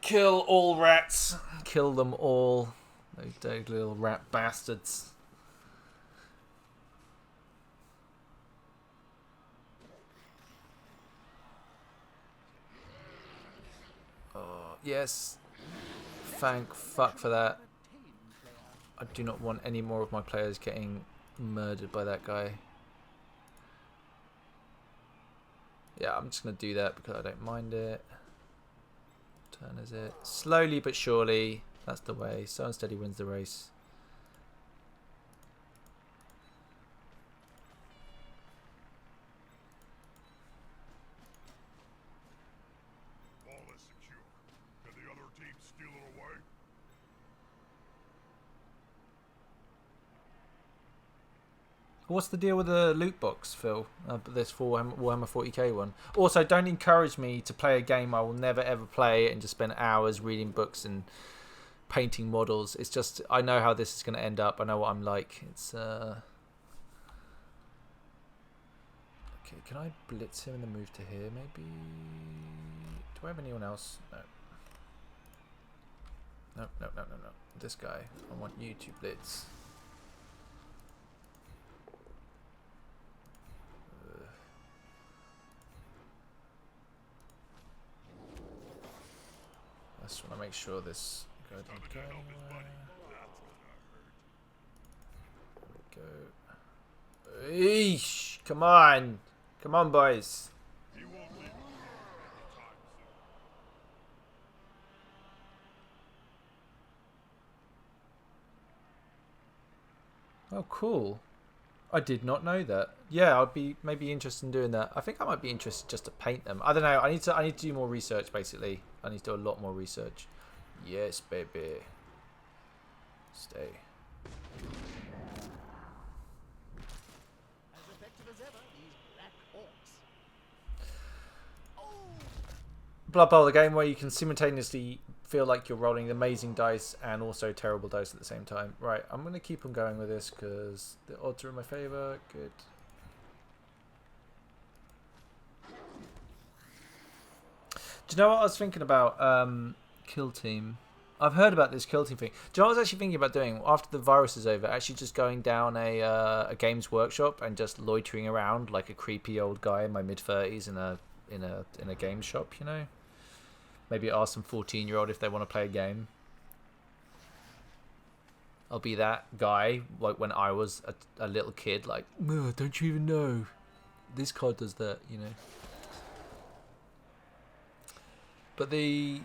Kill all rats. Kill them all. Those dirty little rat bastards. Oh, yes. Thank fuck for that. I do not want any more of my players getting murdered by that guy. Yeah, I'm just going to do that because I don't mind it. Turn is it? Slowly but surely. That's the way. Slow and steady wins the race. Ball is secure. Can the other team steal it away? What's the deal with the loot box, Phil? This Warhammer 40k one. Also, don't encourage me to play a game I will never ever play and just spend hours reading books and painting models. It's just, I know how this is going to end up. I know what I'm like. It's okay, can I blitz him and then move to here maybe? Do I have anyone else? No. No. This guy. I want you to blitz. I just want to make sure this guy doesn't go anywhere. There we go. Eesh! Come on! Come on, boys! Oh, cool. I did not know that. Yeah, I'd be maybe interested in doing that. I think I might be interested just to paint them. I don't know. I need to do more research basically. I need to do a lot more research. Yes, baby. Stay. As effective as ever, these black hawks. Blood Bowl, the game where you can simultaneously feel like you're rolling amazing dice and also terrible dice at the same time. Right, I'm going to keep on going with this because the odds are in my favour. Good. Do you know what I was thinking about? Kill Team. I've heard about this Kill Team thing. Do you know what I was actually thinking about doing after the virus is over? Actually just going down a Games Workshop and just loitering around like a creepy old guy in my mid-30s in a game shop, you know? Maybe ask some 14-year-old if they want to play a game. I'll be that guy, like when I was a little kid, like, don't you even know? This card does that, you know. But the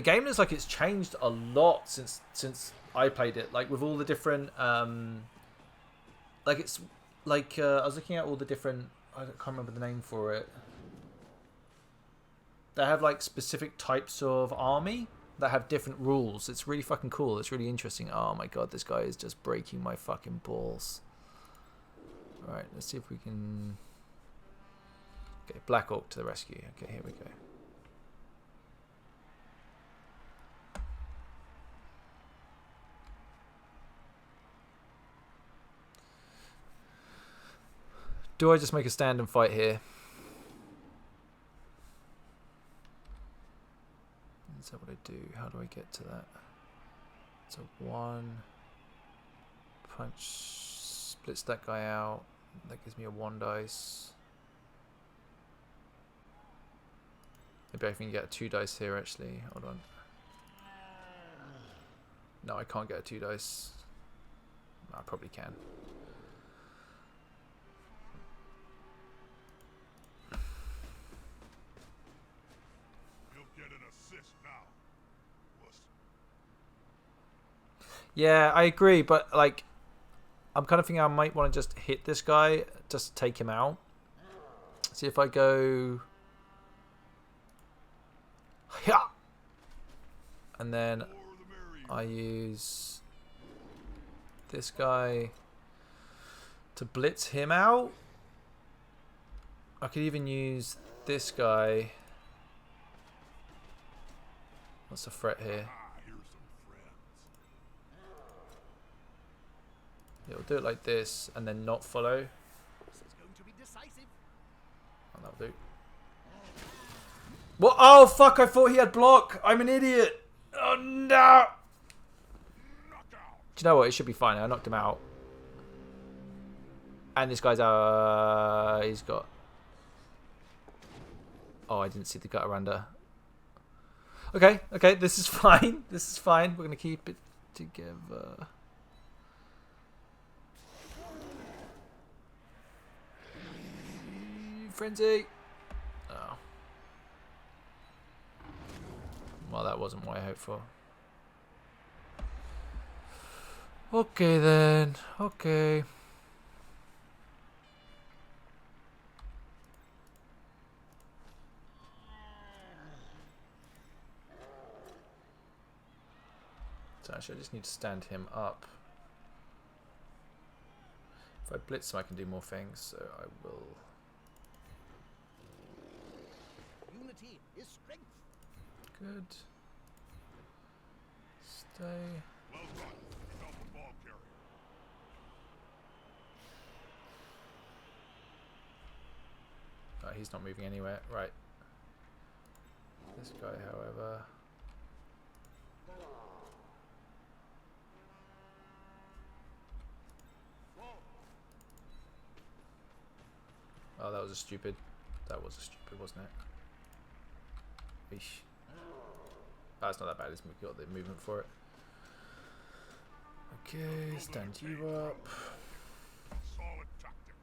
game is like it's changed a lot since I played it. Like with all the different, like it's like I was looking at all the different. I can't remember the name for it. They have like specific types of army that have different rules. It's really fucking cool. It's really interesting. Oh my god, this guy is just breaking my fucking balls. Alright, let's see if we can... Okay, Black Orc to the rescue. Okay, here we go. Do I just make a stand and fight here? Is that what I do? How do I get to that? So 1 punch splits that guy out. That gives me a 1 dice. Maybe I can get a 2 dice here actually. Hold on. No, I can't get a 2 dice. I probably can. Yeah, I agree, but like, I'm kind of thinking I might want to just hit this guy, just take him out. See if I go, yeah, and then I use this guy to blitz him out. I could even use this guy. What's the threat here? Yeah, we'll do it like this and then not follow. This is going to be decisive. Oh, that'll do. What? Oh, fuck, I thought he had block. I'm an idiot. Oh, no. Do you know what? It should be fine. I knocked him out. And this guy's he's got... Oh, I didn't see the gutter under. Okay, okay, this is fine. This is fine. We're going to keep it together. Frenzy! Oh. Well, that wasn't what I hoped for. Okay, then. Okay. So actually, I just need to stand him up. If I blitz him, I can do more things, so I will... Unity is strength. Good. Stay. Well done. Help the ball carrier. Oh, he's not moving anywhere. Right. This guy, however... Oh, that was a stupid... That was a stupid, wasn't it? Eesh. Oh, it's not that bad. It's got the movement for it. Okay, stand you up. Solid tactic.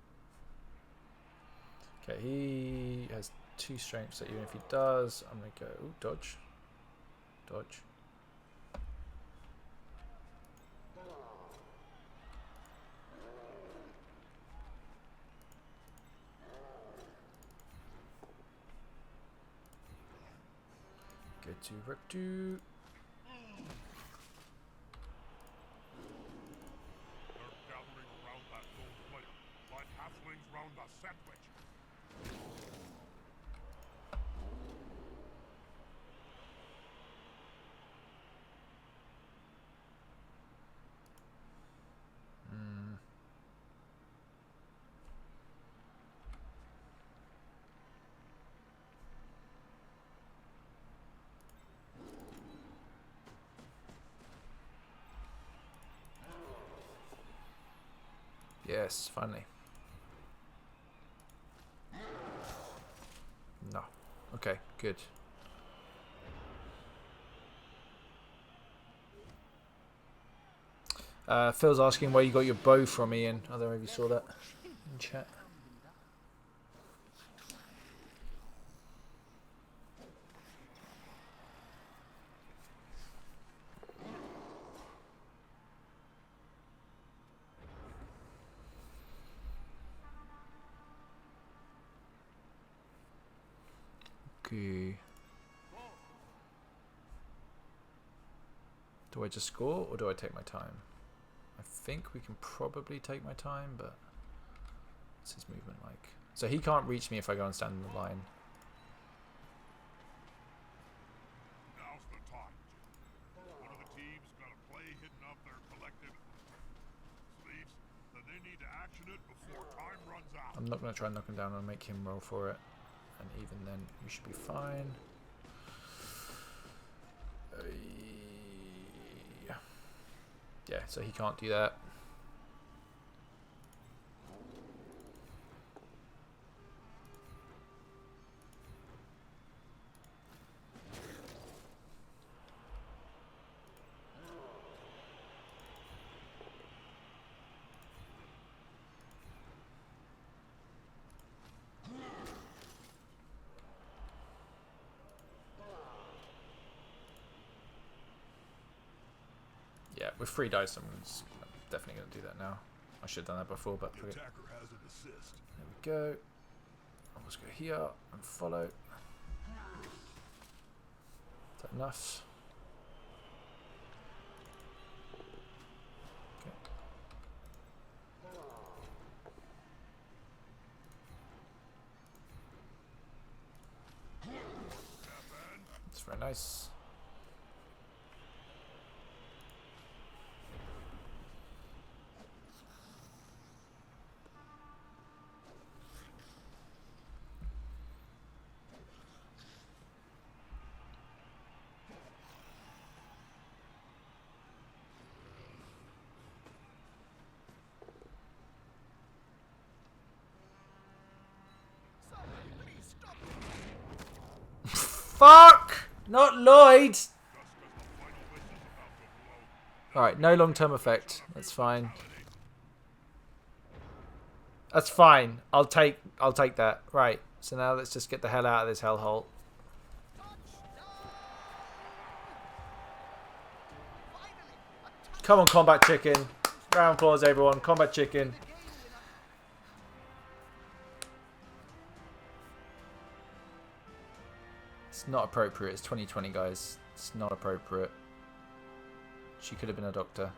Okay, he has 2 strength, so even if he does, I'm going to go... Ooh, dodge. Dodge. Go to Rectu. They're gathering around that lone player, like halflings round a sandwich. Yes, finally. No. Okay, good. Phil's asking where you got your bow from, Ian. I don't know if you saw that in chat. Okay. Do I just score or do I take my time? I think we can probably take my time, but what's his movement like? So he can't reach me if I go and stand in the line. Now's the time. One of the teams got a play hidden up their collective sleeves, then they need to action it before time runs out. I'm not going to try and knock him down and make him roll for it. And even then, we should be fine. Yeah, so he can't do that. Yeah, with 3 dice, I'm definitely going to do that now. I should have done that before, but The attacker has an assist. there we go. I'll just go here and follow. Is that enough? Okay. That's very nice. Fuck! Not Lloyd! Alright, no long-term effect. That's fine. That's fine. I'll take that. Right. So now let's just get the hell out of this hellhole. Come on, Combat Chicken. Round of applause, everyone. Combat Chicken. It's not appropriate. It's 2020, guys. It's not appropriate. She could have been a doctor.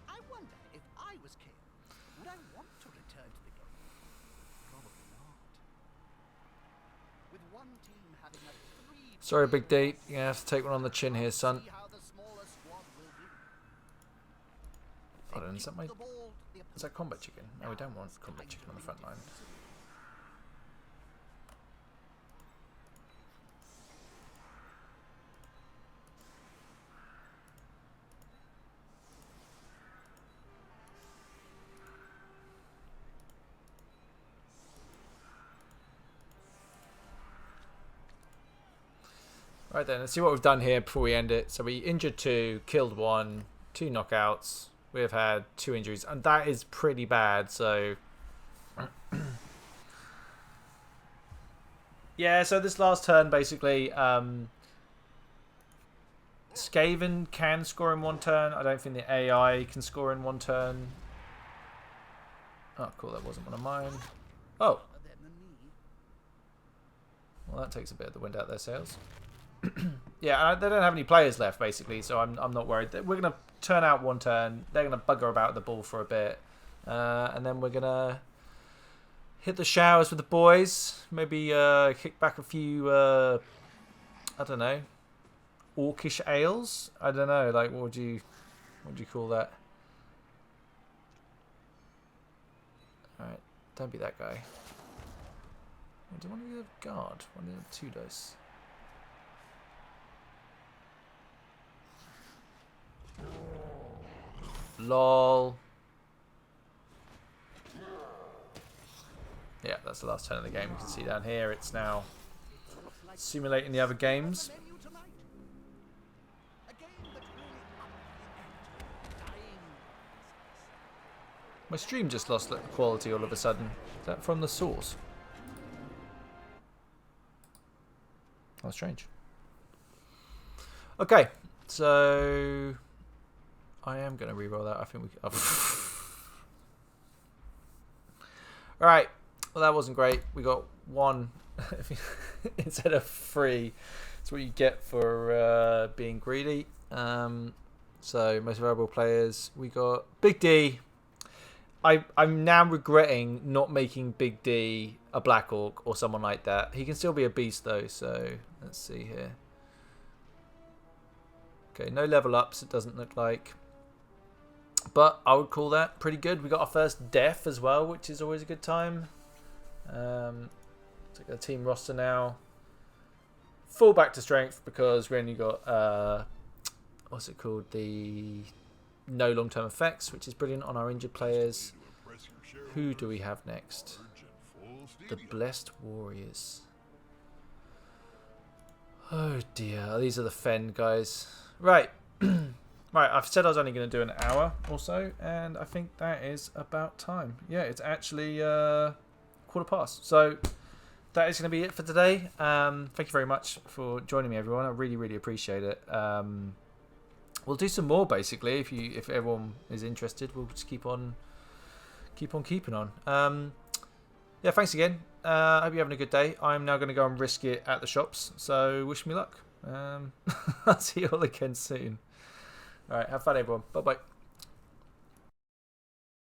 I wonder if I was king, would I want to return to the game? Probably not. With one team having a 3. Sorry, Big D. You're gonna have to take one on the chin here, son. See how the smaller squad will do. Hold on, is that my... The ball to the Is that Combat Chicken? No, we don't want Combat Chicken on the front line. Right then, let's see what we've done here before we end it. So we injured 2, killed 1, 2 knockouts. We have had 2 injuries, and that is pretty bad. So yeah, so this last turn basically, Skaven can score in 1 turn. I don't think the AI can score in 1 turn. Oh, cool, that wasn't one of mine. Oh, well, that takes a bit of the wind out of their sails. Yeah, they don't have any players left, basically, so I'm not worried. We're going to turn out 1 turn. They're going to bugger about the ball for a bit. And then we're going to hit the showers with the boys. Maybe kick back a few, I don't know, orcish ales? I don't know, like, what would you call that? Alright, don't be that guy. Do you want to be a guard? One of the 2 dice. LOL. Yeah, that's the last turn of the game. You can see down here it's now simulating the other games. My stream just lost quality all of a sudden. Is that from the source? How strange. Okay, so I am going to reroll that. I think we... Oh. Alright, well that wasn't great. We got 1 instead of 3. That's what you get for being greedy. So, most valuable players. We got Big D. I'm now regretting not making Big D a Black Orc or someone like that. He can still be a beast though, so let's see here. Okay, no level ups, it doesn't look like. But I would call that pretty good. We got our first death as well, which is always a good time. Take the team roster now. Full back to strength because we only got, what's it called? The no long-term effects, which is brilliant on our injured players. Who do we have next? The Blessed Warriors. Oh dear, these are the Fen guys. Right. Right, I've said I was only going to do an hour or so, and I think that is about time. Yeah, it's actually 1:15. So that is going to be it for today. Thank you very much for joining me, everyone. I really, really appreciate it. We'll do some more basically if everyone is interested. We'll just keep on keeping on. Yeah, thanks again. I hope you're having a good day. I'm now going to go and risk it at the shops. So wish me luck. I'll see you all again soon. All right, have fun, everyone. Bye bye.